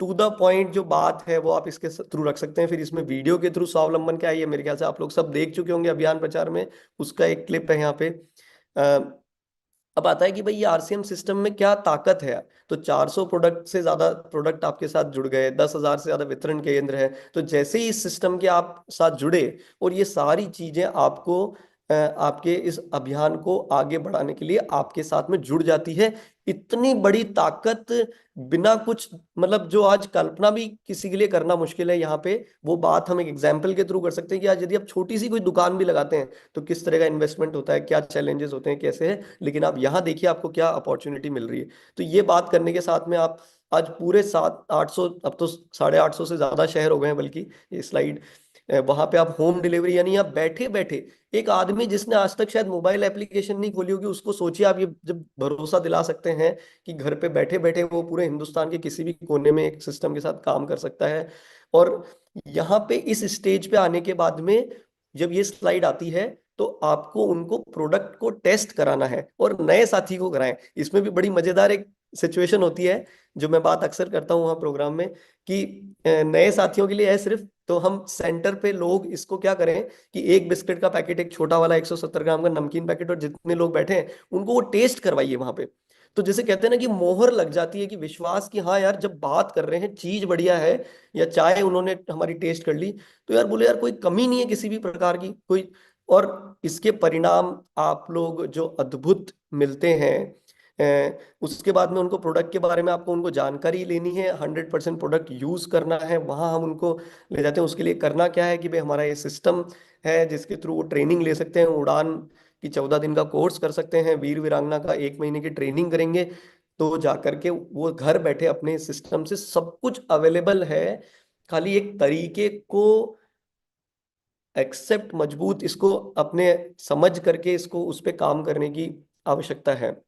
टू द पॉइंट जो बात है वो आप इसके थ्रू रख सकते हैं। फिर इसमें वीडियो के थ्रू स्वावलंबन क्या है, ये मेरे ख्याल से आप लोग सब देख चुके होंगे अभियान प्रचार में, उसका एक क्लिप है यहाँ पे। अब आता है कि भाई ये आरसीएम सिस्टम में क्या ताकत है। तो 400 प्रोडक्ट से ज्यादा प्रोडक्ट आपके साथ जुड़ गए, 10,000 से ज्यादा वितरण केंद्र है। तो जैसे ही इस सिस्टम के आप साथ जुड़े और ये सारी चीजें आपको आपके इस अभियान को आगे बढ़ाने के लिए आपके साथ में जुड़ जाती है। इतनी बड़ी ताकत बिना कुछ मतलब जो आज कल्पना भी किसी के लिए करना मुश्किल है, यहाँ पे वो बात हम एक एग्जाम्पल के थ्रू कर सकते हैं कि आज यदि आप छोटी सी कोई दुकान भी लगाते हैं तो किस तरह का इन्वेस्टमेंट होता है, क्या चैलेंजेस होते हैं, कैसे है। लेकिन आप यहाँ देखिए आपको क्या अपॉर्चुनिटी मिल रही है। तो ये बात करने के साथ में आप आज पूरे 700-800, अब तो 850 से ज्यादा शहर हो गए हैं, बल्कि ये स्लाइड वहां पे आप होम डिलीवरी यानी आप बैठे बैठे, एक आदमी जिसने आज तक शायद मोबाइल एप्लीकेशन नहीं खोली होगी उसको सोचिए आप ये जब भरोसा दिला सकते हैं कि घर पे बैठे बैठे वो पूरे हिंदुस्तान के किसी भी कोने में एक सिस्टम के साथ काम कर सकता है। और यहाँ पे इस स्टेज पे आने के बाद में जब ये स्लाइड आती है तो आपको उनको प्रोडक्ट को टेस्ट कराना है और नए साथी को कराएं। इसमें भी बड़ी मजेदार एक सिचुएशन होती है जो मैं बात अक्सर करता हूँ वहाँ प्रोग्राम में कि नए साथियों के लिए है सिर्फ, तो हम सेंटर पे लोग इसको क्या करें कि एक बिस्किट का पैकेट, एक छोटा वाला 170 ग्राम का नमकीन पैकेट, और जितने लोग बैठे हैं उनको वो टेस्ट करवाइए वहां पे। तो जैसे कहते हैं ना कि मोहर लग जाती है कि विश्वास की, हाँ यार जब बात कर रहे हैं चीज बढ़िया है, या चाय उन्होंने हमारी टेस्ट कर ली तो यार बोले यार कोई कमी नहीं है किसी भी प्रकार की कोई। और इसके परिणाम आप लोग जो अद्भुत मिलते हैं। उसके बाद में उनको प्रोडक्ट के बारे में आपको उनको जानकारी लेनी है, 100% प्रोडक्ट यूज करना है, वहां हम उनको ले जाते हैं। उसके लिए करना क्या है कि भाई हमारा ये सिस्टम है जिसके थ्रू वो ट्रेनिंग ले सकते हैं, उड़ान की 14 दिन का कोर्स कर सकते हैं, वीर वीरांगना का 1 महीने की ट्रेनिंग करेंगे, तो जाकर के वो घर बैठे अपने सिस्टम से सब कुछ अवेलेबल है। खाली एक तरीके को एक्सेप्ट मजबूत इसको अपने समझ करके इसको उस पर काम करने की आवश्यकता है।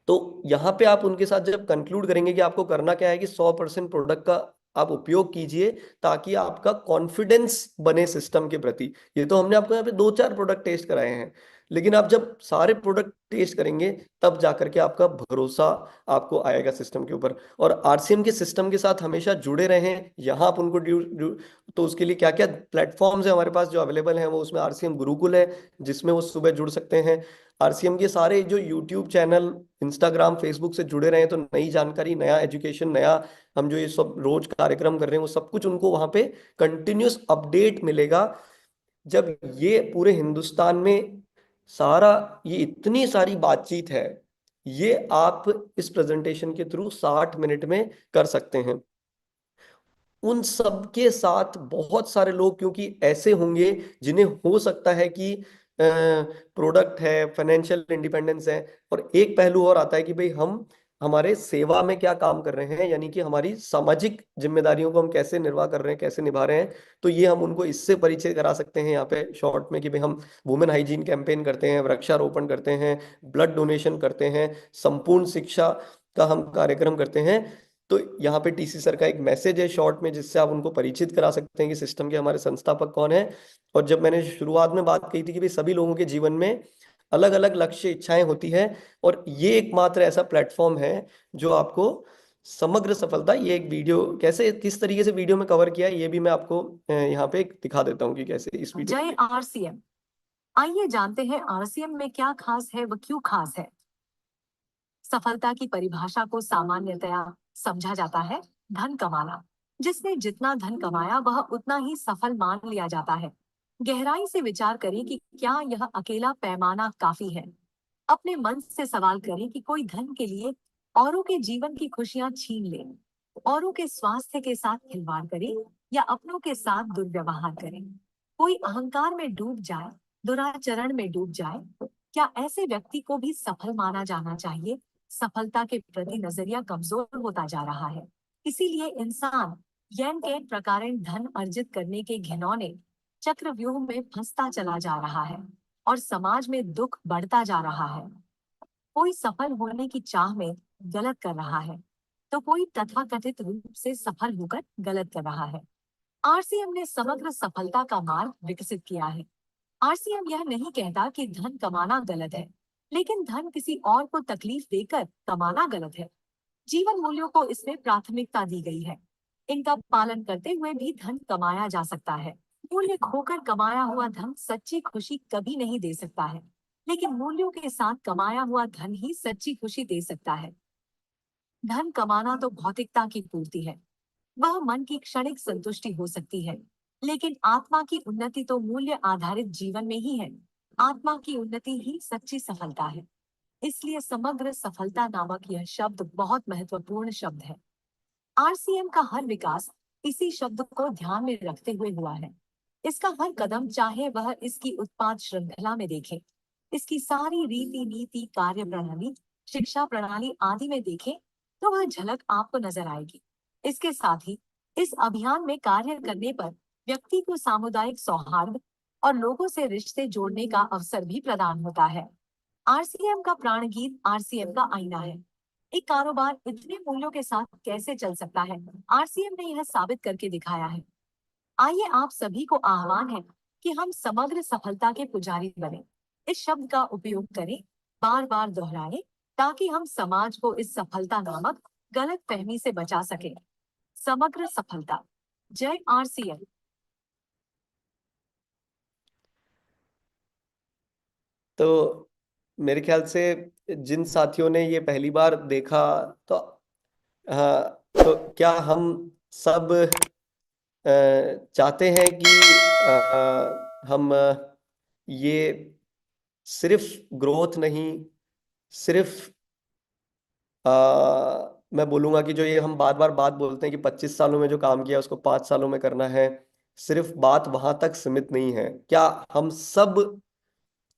तो यहाँ पे आप उनके साथ जब कंक्लूड करेंगे कि आपको करना क्या है कि 100% प्रोडक्ट का आप उपयोग कीजिए ताकि आपका कॉन्फिडेंस बने सिस्टम के प्रति। ये तो हमने आपको यहाँ पे 2-4 प्रोडक्ट टेस्ट कराए हैं, लेकिन आप जब सारे प्रोडक्ट टेस्ट करेंगे तब जाकर के आपका भरोसा आपको आएगा सिस्टम के ऊपर। और आरसीएम के सिस्टम के साथ हमेशा जुड़े रहें। यहाँ आप उनको तो उसके लिए क्या क्या प्लेटफॉर्म्स है हमारे पास जो अवेलेबल हैं, वो उसमें आरसीएम गुरुकुल है जिसमें वो सुबह जुड़ सकते हैं। आरसीएम के सारे जो यूट्यूब चैनल, इंस्टाग्राम, फेसबुक से जुड़े रहे तो नई जानकारी, नया एजुकेशन, नया हम जो ये सब रोज कार्यक्रम कर रहे हैं वो सब कुछ उनको वहां पे कंटिन्यूस अपडेट मिलेगा। जब ये पूरे हिंदुस्तान में सारा ये इतनी सारी बातचीत है, ये आप इस प्रेजेंटेशन के थ्रू 60 मिनट में कर सकते हैं। उन सब के साथ बहुत सारे लोग क्योंकि ऐसे होंगे जिन्हें हो सकता है कि प्रोडक्ट है, फाइनेंशियल इंडिपेंडेंस है, और एक पहलू और आता है कि भाई हम हमारे सेवा में क्या काम कर रहे हैं, यानी कि हमारी सामाजिक जिम्मेदारियों को हम कैसे निर्वाह कर रहे हैं, कैसे निभा रहे हैं। तो ये हम उनको इससे परिचय करा सकते हैं यहाँ पे शॉर्ट में कि भाई हम वुमेन हाइजीन कैंपेन करते हैं, वृक्षारोपण करते हैं, ब्लड डोनेशन करते हैं, संपूर्ण शिक्षा का हम कार्यक्रम करते हैं। तो यहाँ पे टीसी सर का एक मैसेज है शॉर्ट में जिससे आप उनको परिचित करा सकते हैं कि सिस्टम के हमारे संस्थापक कौन है। और जब मैंने शुरुआत में बात कही थी कि भाई सभी लोगों के जीवन में अलग अलग लक्ष्य, इच्छाएं होती हैं, और ये एकमात्र ऐसा प्लेटफॉर्म है जो आपको समग्र सफलता, ये एक वीडियो कैसे किस तरीके से वीडियो में कवर किया है ये भी मैं आपको यहाँ पे दिखा देता हूँ कि कैसे इस वीडियो। जय आरसीएम। आइए जानते हैं आरसीएम में क्या खास है, व क्यों खास है। सफलता की परिभाषा को सामान्यतया समझा जाता है धन कमाना। जिसने जितना धन कमाया वह उतना ही सफल मान लिया जाता है। गहराई से विचार करें कि क्या यह अकेला पैमाना काफी है। अपने मन से सवाल करें कि कोई धन के लिए औरों के जीवन की खुशियां छीन ले, औरों के स्वास्थ्य के साथ खिलवाड़ करे या अपनों के साथ दुर्व्यवहार करे, कोई अहंकार में डूब जाए, दुराचरण में डूब जाए, क्या ऐसे व्यक्ति को भी सफल माना जाना चाहिए? सफलता के प्रति नजरिया कमजोर होता जा रहा है। इसीलिए इंसान यन के प्रकार धन अर्जित करने के घिनौने चक्रव्यूह में फंसता चला जा रहा है और समाज में दुख बढ़ता जा रहा है। कोई सफल होने की चाह में गलत कर रहा है, तो कोई तथाकथित रूप से सफल होकर गलत कर रहा है। आरसीएम ने समग्र सफलता का मार्ग विकसित किया है। आरसीएम यह नहीं कहता कि धन कमाना गलत है, लेकिन धन किसी और को तकलीफ देकर कमाना गलत है। जीवन मूल्यों को इसमें प्राथमिकता दी गई है। इनका पालन करते हुए भी धन कमाया जा सकता है। मूल्य खोकर कमाया हुआ धन सच्ची खुशी कभी नहीं दे सकता है, लेकिन मूल्यों के साथ कमाया हुआ धन ही सच्ची खुशी दे सकता है। धन कमाना तो भौतिकता की पूर्ति है, वह मन की क्षणिक संतुष्टि हो सकती है, लेकिन आत्मा की उन्नति तो मूल्य आधारित जीवन में ही है। आत्मा की उन्नति ही सच्ची सफलता है। इसलिए समग्र सफलता नामक यह शब्द बहुत महत्वपूर्ण शब्द है। आरसीएम का हर विकास इसी शब्द को ध्यान में रखते हुए हुआ है। इसका हर कदम, चाहे वह इसकी उत्पाद श्रृंखला में देखे, इसकी सारी रीति नीति, कार्य प्रणाली, शिक्षा प्रणाली आदि में देखे, तो वह झलक आपको नजर आएगी। इसके साथ ही इस अभियान में कार्य करने पर व्यक्ति को सामुदायिक सौहार्द और लोगों से रिश्ते जोड़ने का अवसर भी प्रदान होता है। आरसीएम का प्राणगीत आरसीएम का आईना है। एक कारोबार इतने मूल्यों के साथ कैसे चल सकता है? आरसीएम ने यह साबित करके दिखाया है। आइए आप सभी को आह्वान है कि हम समग्र सफलता के पुजारी बने। इस शब्द का उपयोग करें, बार बार दोहराएं, ताकि हम समाज को इस सफलता नामक गलत फहमी से बचा सके। समग्र सफलता। जय आरसीएम। तो मेरे ख्याल से जिन साथियों ने ये पहली बार देखा, तो हाँ, तो क्या हम सब चाहते हैं कि हम ये सिर्फ ग्रोथ नहीं, सिर्फ मैं बोलूँगा कि जो ये हम बार बार बात बोलते हैं कि 25 सालों में जो काम किया उसको 5 सालों में करना है, सिर्फ बात वहां तक सीमित नहीं है। क्या हम सब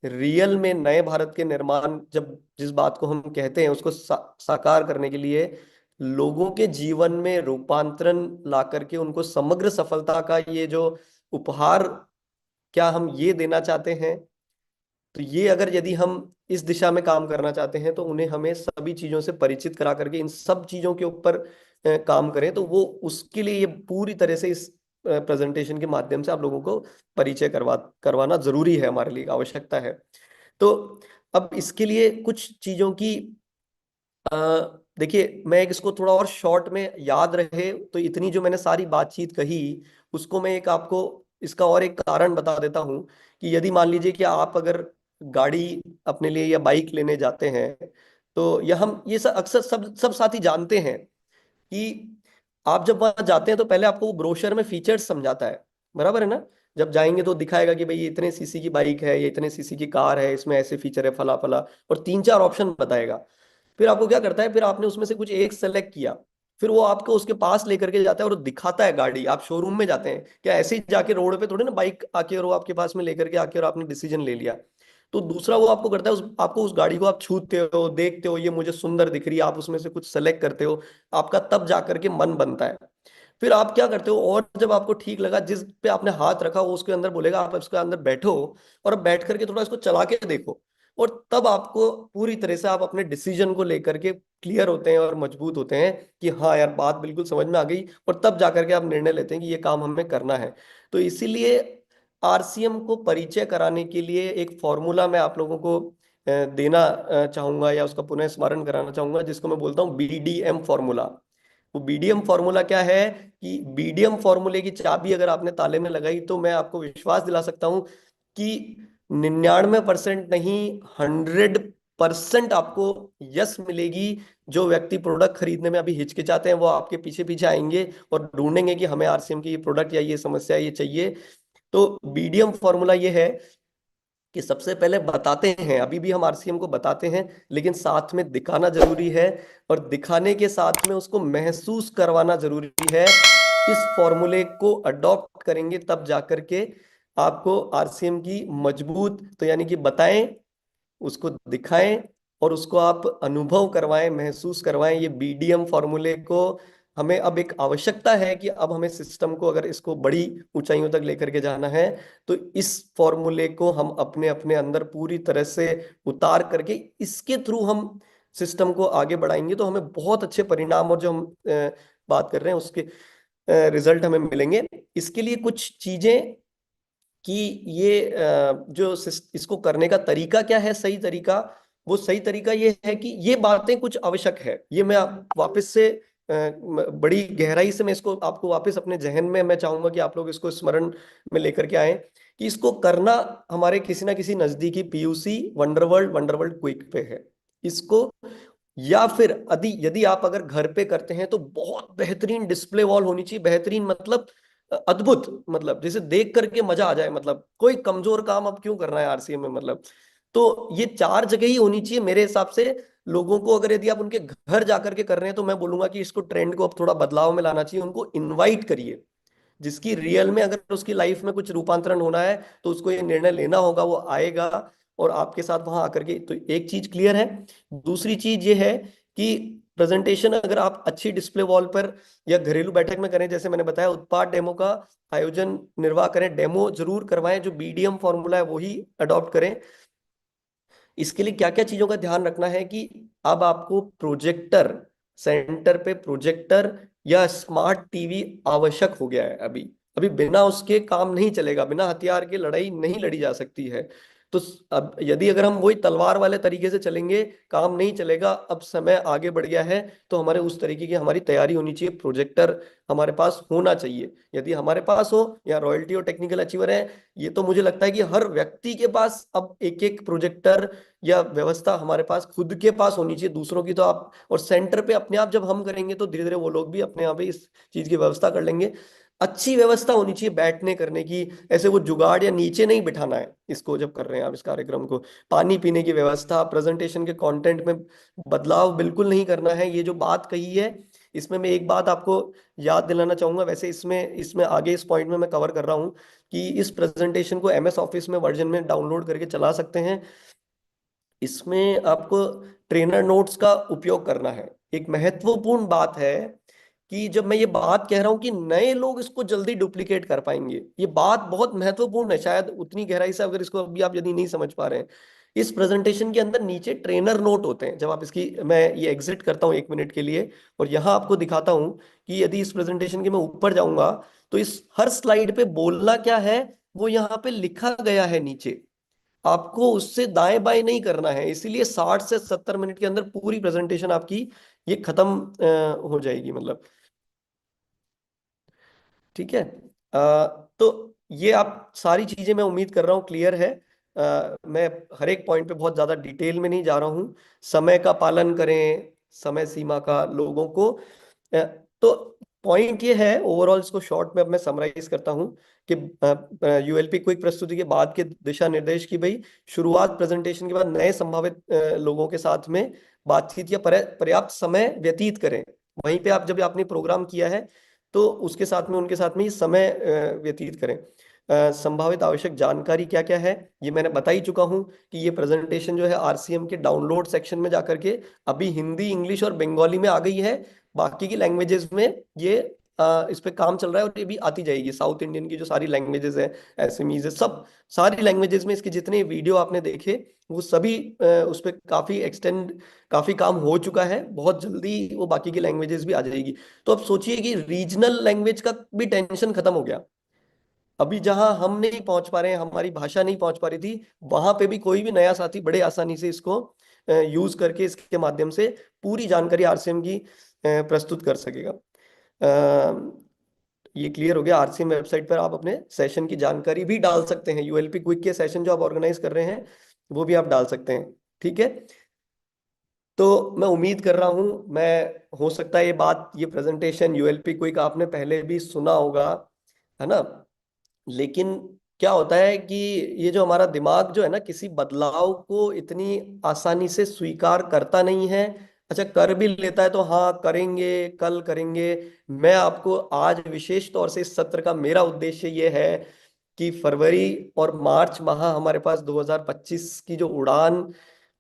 रियल में नए भारत के निर्माण, जब जिस बात को हम कहते हैं उसको साकार करने के लिए लोगों के जीवन में रूपांतरण ला करके उनको समग्र सफलता का ये जो उपहार, क्या हम ये देना चाहते हैं? तो ये अगर यदि हम इस दिशा में काम करना चाहते हैं तो उन्हें हमें सभी चीजों से परिचित करा करके इन सब चीजों के ऊपर काम करें। तो वो उसके लिए ये पूरी तरह से इस प्रेजेंटेशन के माध्यम से आप लोगों को परिचय करवाना जरूरी है, हमारे लिए आवश्यकता है। तो अब इसके लिए कुछ चीजों की देखिए, मैं इसको थोड़ा और शॉर्ट में याद रहे तो इतनी जो मैंने सारी बातचीत कही उसको मैं एक आपको इसका और एक कारण बता देता हूं कि यदि मान लीजिए कि आप अगर गाड़ी अपने लिए या बाइक लेने जाते हैं, तो यह हम ये सब अक्सर सब साथी जानते हैं कि आप जब वहां जाते हैं तो पहले आपको वो ब्रोशर में फीचर्स समझाता है, बराबर है ना? जब जाएंगे तो दिखाएगा कि भाई ये इतने सीसी की बाइक है, ये इतने सीसी की कार है, इसमें ऐसे फीचर है, फला फला, और 3-4 ऑप्शन बताएगा। फिर आपको क्या करता है, फिर आपने उसमें से कुछ एक सेलेक्ट किया, फिर वो आपको उसके पास लेकर के जाता है और दिखाता है गाड़ी। आप शोरूम में जाते हैं क्या, ऐसे ही जाके रोड पे थोड़ी ना बाइक आके और वो आपके पास में लेकर के आके और आपने डिसीजन ले लिया। तो दूसरा वो आपको करता है, आपको उस गाड़ी को आप छूते हो, देखते हो, ये मुझे सुंदर दिख रही है, आप उसमें से कुछ सेलेक्ट करते हो, आपका तब जा करके मन बनता है। फिर आप क्या करते हो, और जब आपको ठीक लगा, जिस पे आपने हाथ रखा वो उसके अंदर बोलेगा आप इसके अंदर बैठो और अब बैठ करके थोड़ा इसको चला के देखो, और तब आपको पूरी तरह से आप अपने डिसीजन को लेकर के क्लियर होते हैं और मजबूत होते हैं कि हाँ यार बात बिल्कुल समझ में आ गई, और तब जाकर के आप निर्णय लेते हैं कि ये काम हमें करना है। तो इसीलिए आरसीएम को परिचय कराने के लिए एक फॉर्मूला मैं आप लोगों को देना चाहूंगा, या उसका पुनः स्मरण कराना चाहूंगा, जिसको मैं बोलता हूँ बीडीएम फॉर्मूला। वो बीडीएम फॉर्मूला क्या है कि बीडीएम फॉर्मूले की चाबी अगर आपने ताले में लगाई तो मैं आपको विश्वास दिला सकता हूं कि 99% नहीं, 100% आपको यस मिलेगी। जो व्यक्ति प्रोडक्ट खरीदने में अभी हिचकिचाते हैं वो आपके पीछे पीछे आएंगे और ढूंढेंगे कि हमें आरसीएम की ये प्रोडक्ट या ये समस्या ये चाहिए। तो बीडीएम फॉर्मूला ये है कि सबसे पहले बताते हैं, अभी भी हम आरसीएम को बताते हैं, लेकिन साथ में दिखाना जरूरी है, और दिखाने के साथ में उसको महसूस करवाना जरूरी है। इस फॉर्मूले को अडॉप्ट करेंगे तब जाकर के आपको आरसीएम की मजबूत, तो यानी कि बताएं, उसको दिखाएं, और उसको आप अनुभव करवाएं, महसूस करवाएं। ये बीडीएम फॉर्मूले को हमें अब एक आवश्यकता है कि अब हमें सिस्टम को अगर इसको बड़ी ऊंचाइयों तक लेकर के जाना है, तो इस फॉर्मूले को हम अपने अपने अंदर पूरी तरह से उतार करके इसके थ्रू हम सिस्टम को आगे बढ़ाएंगे, तो हमें बहुत अच्छे परिणाम, और जो हम बात कर रहे हैं उसके रिजल्ट हमें मिलेंगे। इसके लिए कुछ चीजें कि ये इसको करने का तरीका क्या है, सही तरीका, वो सही तरीका ये है कि ये बातें कुछ आवश्यक है। ये मैं वापस से बड़ी गहराई से मैं इसको आपको वापस अपने जहन में मैं चाहूंगा कि आप लोग इसको स्मरण में लेकर के आए, कि इसको करना हमारे किसी ना किसी नजदीकी पीयूसी वंडरवर्ल्ड क्विक पे है इसको। या फिर यदि यदि आप अगर घर पे करते हैं तो बहुत बेहतरीन डिस्प्ले वॉल होनी चाहिए। बेहतरीन मतलब अद्भुत, मतलब जैसे देख करके मजा आ जाए, मतलब कोई कमजोर काम अब क्यों करना है आरसीएम में, मतलब। तो ये चार जगह ही होनी चाहिए मेरे हिसाब से लोगों को। अगर यदि आप उनके घर जाकर के कर रहे हैं तो मैं बोलूंगा कि इसको ट्रेंड को अब थोड़ा बदलाव में लाना चाहिए। उनको इनवाइट करिए, जिसकी रियल में अगर उसकी लाइफ में कुछ रूपांतरण होना है तो उसको ये निर्णय लेना होगा, वो आएगा और आपके साथ वहां आकर के। तो एक चीज क्लियर है। दूसरी चीज ये है कि प्रेजेंटेशन अगर आप अच्छी डिस्प्ले वॉल पर या घरेलू बैठक में करें, जैसे मैंने बताया, उत्पाद डेमो का आयोजन निर्वाह करें, डेमो जरूर करवाएं, जो बीडीएम फॉर्मूला है वही अडॉप्ट करें। इसके लिए क्या क्या चीजों का ध्यान रखना है कि अब आपको प्रोजेक्टर, सेंटर पे प्रोजेक्टर या स्मार्ट टीवी आवश्यक हो गया है। अभी अभी बिना उसके काम नहीं चलेगा, बिना हथियार के लड़ाई नहीं लड़ी जा सकती है। तो अब यदि अगर हम वही तलवार वाले तरीके से चलेंगे, काम नहीं चलेगा। अब समय आगे बढ़ गया है, तो हमारे उस तरीके की हमारी तैयारी होनी चाहिए। प्रोजेक्टर हमारे पास होना चाहिए। यदि हमारे पास हो, या रॉयल्टी और टेक्निकल अचीवर है, ये तो मुझे लगता है कि हर व्यक्ति के पास अब एक एक प्रोजेक्टर या व्यवस्था हमारे पास खुद के पास होनी चाहिए। दूसरों की तो आप, और सेंटर पे अपने आप जब हम करेंगे तो धीरे धीरे वो लोग भी अपने आप ही इस चीज की व्यवस्था कर लेंगे। अच्छी व्यवस्था होनी चाहिए बैठने करने की। ऐसे वो जुगाड़ या नीचे नहीं बिठाना है इसको जब कर रहे हैं आप इस कार्यक्रम को। पानी पीने की व्यवस्था, प्रेजेंटेशन के कंटेंट में बदलाव बिल्कुल नहीं करना है। ये जो बात कही है, इसमें मैं एक बात आपको याद दिलाना चाहूंगा। वैसे इसमें इसमें आगे इस पॉइंट में मैं कवर कर रहा हूँ कि इस प्रेजेंटेशन को एमएस ऑफिस में वर्जन में डाउनलोड करके चला सकते हैं। इसमें आपको ट्रेनर नोट्स का उपयोग करना है। एक महत्वपूर्ण बात है कि जब मैं ये बात कह रहा हूं कि नए लोग इसको जल्दी डुप्लीकेट कर पाएंगे, ये बात बहुत महत्वपूर्ण है। शायद उतनी गहराई से अगर इसको अभी आप यदि नहीं समझ पा रहे हैं, इस प्रेजेंटेशन के अंदर नीचे ट्रेनर नोट होते हैं। जब आप इसकी, मैं ये एग्जिट करता हूँ 1 मिनट के लिए और यहाँ आपको दिखाता हूँ कि यदि इस प्रेजेंटेशन के मैं ऊपर जाऊंगा तो इस हर स्लाइड पे बोलना क्या है वो यहाँ पे लिखा गया है नीचे। आपको उससे दाएं बाएं नहीं करना है। इसीलिए 60 से 70 मिनट के अंदर पूरी प्रेजेंटेशन आपकी ये खत्म हो जाएगी, मतलब। ठीक है। तो ये आप सारी चीजें, मैं उम्मीद कर रहा हूँ क्लियर है। मैं हर एक पॉइंट पे बहुत ज्यादा डिटेल में नहीं जा रहा हूँ। समय का पालन करें, समय सीमा का लोगों को। तो पॉइंट ये है ओवरऑल, इसको शॉर्ट में अब मैं समराइज करता हूँ कि यूएलपी क्विक प्रस्तुति के बाद के दिशा निर्देश की भाई शुरुआत प्रेजेंटेशन के बाद नए संभावित लोगों के साथ में बातचीत या पर्याप्त समय व्यतीत करें। वहीं पे आप जब आपने प्रोग्राम किया है तो उसके साथ में, उनके साथ में ये समय व्यतीत करें। संभावित आवश्यक जानकारी क्या क्या है ये मैंने बता ही चुका हूं कि ये प्रेजेंटेशन जो है आरसीएम के डाउनलोड सेक्शन में जाकर के अभी हिंदी, इंग्लिश और बंगाली में आ गई है। बाकी की लैंग्वेजेस में ये इस पे काम चल रहा है और ये भी आती जाएगी। साउथ इंडियन की जो सारी लैंग्वेजेस है, एसएमईज है, सब सारी लैंग्वेजेस में इसके जितने वीडियो आपने देखे वो सभी उस पर काफी एक्सटेंड, काफी काम हो चुका है। बहुत जल्दी वो बाकी की लैंग्वेजेस भी आ जाएगी। तो अब सोचिए कि रीजनल लैंग्वेज का भी टेंशन खत्म हो गया। अभी जहां हम नहीं पहुंच पा रहे हैं, हमारी भाषा नहीं पहुंच पा रही थी, वहां पे भी कोई भी नया साथी बड़े आसानी से इसको यूज करके इसके माध्यम से पूरी जानकारी आरसीएम की प्रस्तुत कर सकेगा। ये क्लियर हो गया। आरसीएम वेबसाइट पर आप अपने सेशन की जानकारी भी डाल सकते हैं। यूएलपी क्विक के सेशन जो आप ऑर्गेनाइज कर रहे हैं वो भी आप डाल सकते हैं। ठीक है। तो मैं उम्मीद कर रहा हूं, मैं, हो सकता है ये बात, ये प्रेजेंटेशन यूएलपी क्विक आपने पहले भी सुना होगा, है ना, लेकिन क्या होता है कि ये जो हमारा दिमाग जो है ना, किसी बदलाव को इतनी आसानी से स्वीकार करता नहीं है। अच्छा, कर भी लेता है तो हाँ करेंगे, कल करेंगे। मैं आपको आज विशेष तौर से इस सत्र का मेरा उद्देश्य ये है कि फरवरी और मार्च माह हमारे पास 2025 की जो उड़ान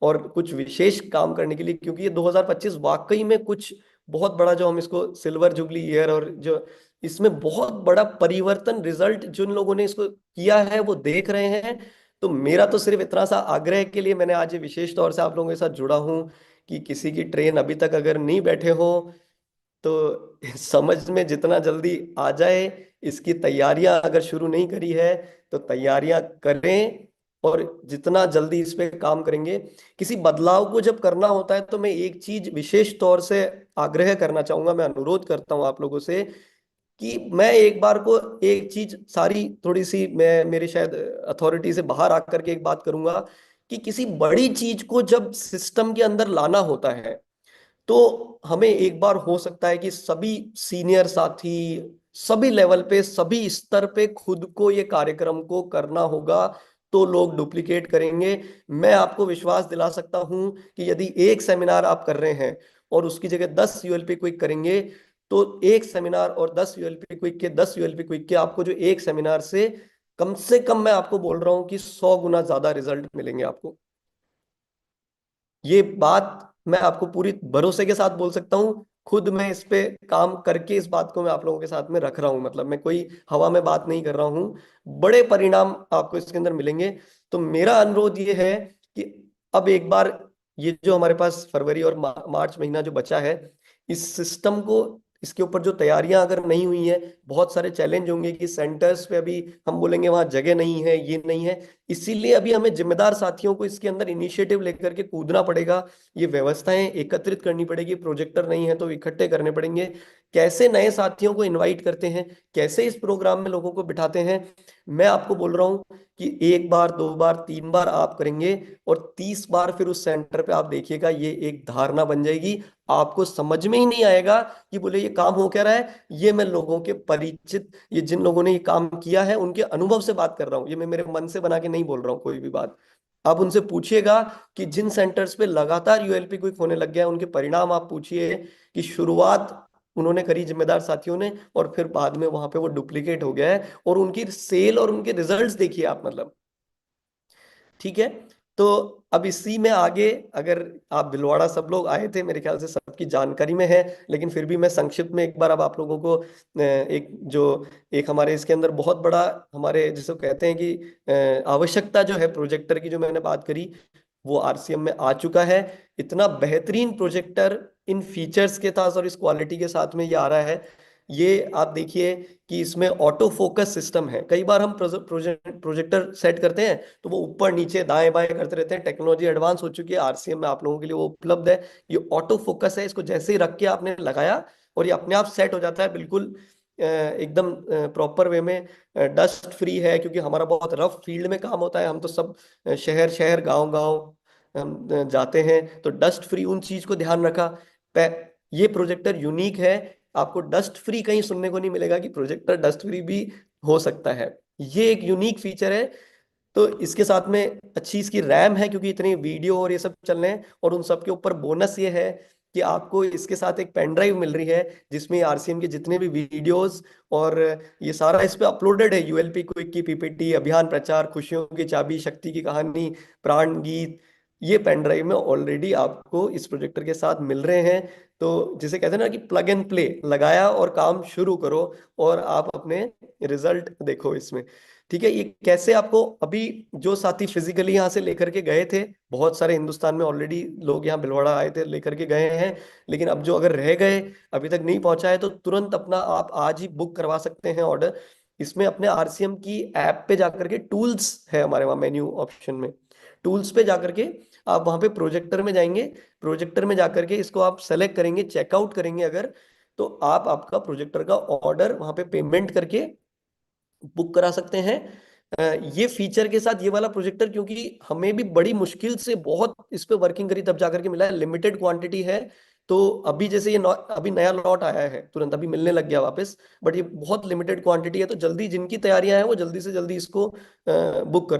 और कुछ विशेष काम करने के लिए, क्योंकि ये 2025 वाकई में कुछ बहुत बड़ा, जो हम इसको सिल्वर जुबली ईयर, और जो इसमें बहुत बड़ा परिवर्तन रिजल्ट जिन लोगों ने इसको किया है वो देख रहे हैं। तो मेरा तो सिर्फ इतना सा आग्रह के लिए मैंने आज ये विशेष तौर से आप लोगों के साथ जुड़ा हूं कि किसी की ट्रेन अभी तक अगर नहीं बैठे हो तो समझ में जितना जल्दी आ जाए। इसकी तैयारियां अगर शुरू नहीं करी है तो तैयारियां करें, और जितना जल्दी इस पे काम करेंगे। किसी बदलाव को जब करना होता है तो मैं एक चीज विशेष तौर से आग्रह करना चाहूंगा, मैं अनुरोध करता हूं आप लोगों से कि मैं एक बार को एक चीज सारी थोड़ी सी, मैं मेरे शायद अथॉरिटी से बाहर आकर के एक बात करूंगा कि किसी बड़ी चीज को जब सिस्टम के अंदर लाना होता है तो हमें एक बार हो सकता है कि सभी सीनियर साथी, सभी लेवल पे, सभी स्तर पे खुद को ये कार्यक्रम को करना होगा, तो लोग डुप्लीकेट करेंगे। मैं आपको विश्वास दिला सकता हूं कि यदि एक सेमिनार आप कर रहे हैं और उसकी जगह 10 यूएलपी क्विक करेंगे, तो एक सेमिनार और 10 यूएलपी क्विक के 10 यूएलपी क्विक के आपको जो एक सेमिनार से कम मैं आपको बोल रहा हूं कि 100 गुना ज्यादा रिजल्ट मिलेंगे आपको। ये बात मैं आपको पूरी भरोसे के साथ बोल सकता हूँ। खुद मैं इस पे काम करके इस बात को मैं आप लोगों के साथ में रख रहा हूँ, मतलब मैं कोई हवा में बात नहीं कर रहा हूँ। बड़े परिणाम आपको इसके अंदर मिलेंगे। तो मेरा अनुरोध ये है कि अब एक बार ये जो हमारे पास फरवरी और मार्च महीना जो बचा है, इस सिस्टम को, इसके ऊपर जो तैयारियां अगर नहीं हुई है, बहुत सारे चैलेंज होंगे कि सेंटर्स पे अभी हम बोलेंगे वहां जगह नहीं है, ये नहीं है। इसीलिए अभी हमें जिम्मेदार साथियों को इसके अंदर इनिशिएटिव लेकर के कूदना पड़ेगा। ये व्यवस्थाएं एकत्रित करनी पड़ेगी, प्रोजेक्टर नहीं है तो इकट्ठे करने पड़ेंगे। कैसे नए साथियों को इनवाइट करते हैं, कैसे इस प्रोग्राम में लोगों को बिठाते हैं। मैं आपको बोल रहा हूँ कि एक बार, दो बार, तीन बार आप करेंगे और 30 बार फिर उस सेंटर पे आप देखिएगा, ये एक धारणा बन जाएगी। आपको समझ में ही नहीं आएगा कि बोले ये काम हो क्या रहा है। ये मैं लोगों के परिचित, ये जिन लोगों ने ये काम किया है उनके अनुभव से बात कर रहा हूँ, ये मैं मेरे मन से बना के नहीं बोल रहा हूँ कोई भी बात। आप उनसे पूछिएगा कि जिन सेंटर्स पे लगातार यूएलपी क्विक होने लग गया है, उनके परिणाम आप पूछिए कि शुरुआत उन्होंने करी जिम्मेदार साथियों ने, और फिर बाद में वहां पे वो डुप्लीकेट हो गया है, और उनकी सेल और उनके रिजल्ट्स देखिए आप, मतलब। ठीक है। तो अब इसी में आगे, अगर आप भिलवाड़ा सब लोग आए थे, मेरे ख्याल से सबकी जानकारी में है, लेकिन फिर भी मैं संक्षिप्त में एक बार अब आप लोगों को एक जो एक हमारे इसके अंदर बहुत बड़ा, हमारे जिसको कहते हैं कि आवश्यकता जो है प्रोजेक्टर की, जो मैंने बात करी, वो आरसीएम में आ चुका है। इतना बेहतरीन प्रोजेक्टर इन फीचर्स के साथ और इस क्वालिटी के साथ में ये आ रहा है। ये आप देखिए कि इसमें ऑटो फोकस सिस्टम है। कई बार हम प्रोजेक्टर सेट करते हैं तो वो ऊपर नीचे दाएं बाएं करते रहते हैं। टेक्नोलॉजी एडवांस हो चुकी है, आरसीएम में आप लोगों के लिए वो उपलब्ध है। ये ऑटो फोकस है, इसको जैसे ही रख के आपने लगाया और ये अपने आप सेट हो जाता है, बिल्कुल एकदम प्रॉपर वे में। डस्ट फ्री है, क्योंकि हमारा बहुत रफ फील्ड में काम होता है, हम तो सब शहर शहर गांव गांव हम जाते हैं, तो डस्ट फ्री उन चीज को ध्यान रखा। ये प्रोजेक्टर यूनिक है, आपको डस्ट फ्री कहीं सुनने को नहीं मिलेगा कि प्रोजेक्टर डस्ट फ्री भी हो सकता है। ये एक यूनिक फीचर है। तो इसके साथ में अच्छी इसकी रैम है, क्योंकि इतनी वीडियो और ये सब चल रहे हैं, और उन सब के ऊपर बोनस ये है कि आपको इसके साथ एक पेन ड्राइव मिल रही है जिसमें आरसीएम के जितने भी वीडियोस और ये सारा इस पे अपलोडेड है। यूएलपी क्विक की पीपीटी, अभियान प्रचार, खुशियों की चाबी, शक्ति की कहानी, प्राण गीत, ये पेन ड्राइव में ऑलरेडी आपको इस प्रोजेक्टर के साथ मिल रहे हैं। तो जिसे कहते हैं ना कि प्लग एंड प्ले, लगाया और काम शुरू करो और आप अपने रिजल्ट देखो इसमें। ठीक है। ये कैसे आपको, अभी जो साथी फिजिकली यहाँ से लेकर के गए थे, बहुत सारे हिंदुस्तान में ऑलरेडी लोग यहाँ भिलवाड़ा आए थे, लेकर के गए हैं, लेकिन अब जो अगर रह गए, अभी तक नहीं पहुंचा है, तो तुरंत अपना आप आज ही बुक करवा सकते हैं ऑर्डर। इसमें अपने आरसीएम की ऐप पे जाकर के, टूल्स है हमारे वहाँ मेन्यू ऑप्शन में, टूल्स पे जाकर के आप वहां पे प्रोजेक्टर में जाएंगे। प्रोजेक्टर में जाकर के इसको आप सेलेक्ट करेंगे, चेकआउट करेंगे अगर, तो आप आपका प्रोजेक्टर का ऑर्डर वहां पे पेमेंट करके बुक करा सकते हैं। ये फीचर के साथ ये वाला प्रोजेक्टर, क्योंकि हमें भी बड़ी मुश्किल से बहुत इस पे वर्किंग करी तब जाकर के मिला है, लिमिटेड क्वांटिटी है, तो अभी जैसे अभी नया लॉट आया है, तुरंत अभी मिलने लग गया वापस, बट ये बहुत लिमिटेड क्वांटिटी है, तो जल्दी जिनकी तैयारियां हैं वो जल्दी से जल्दी इसको बुक कर लें।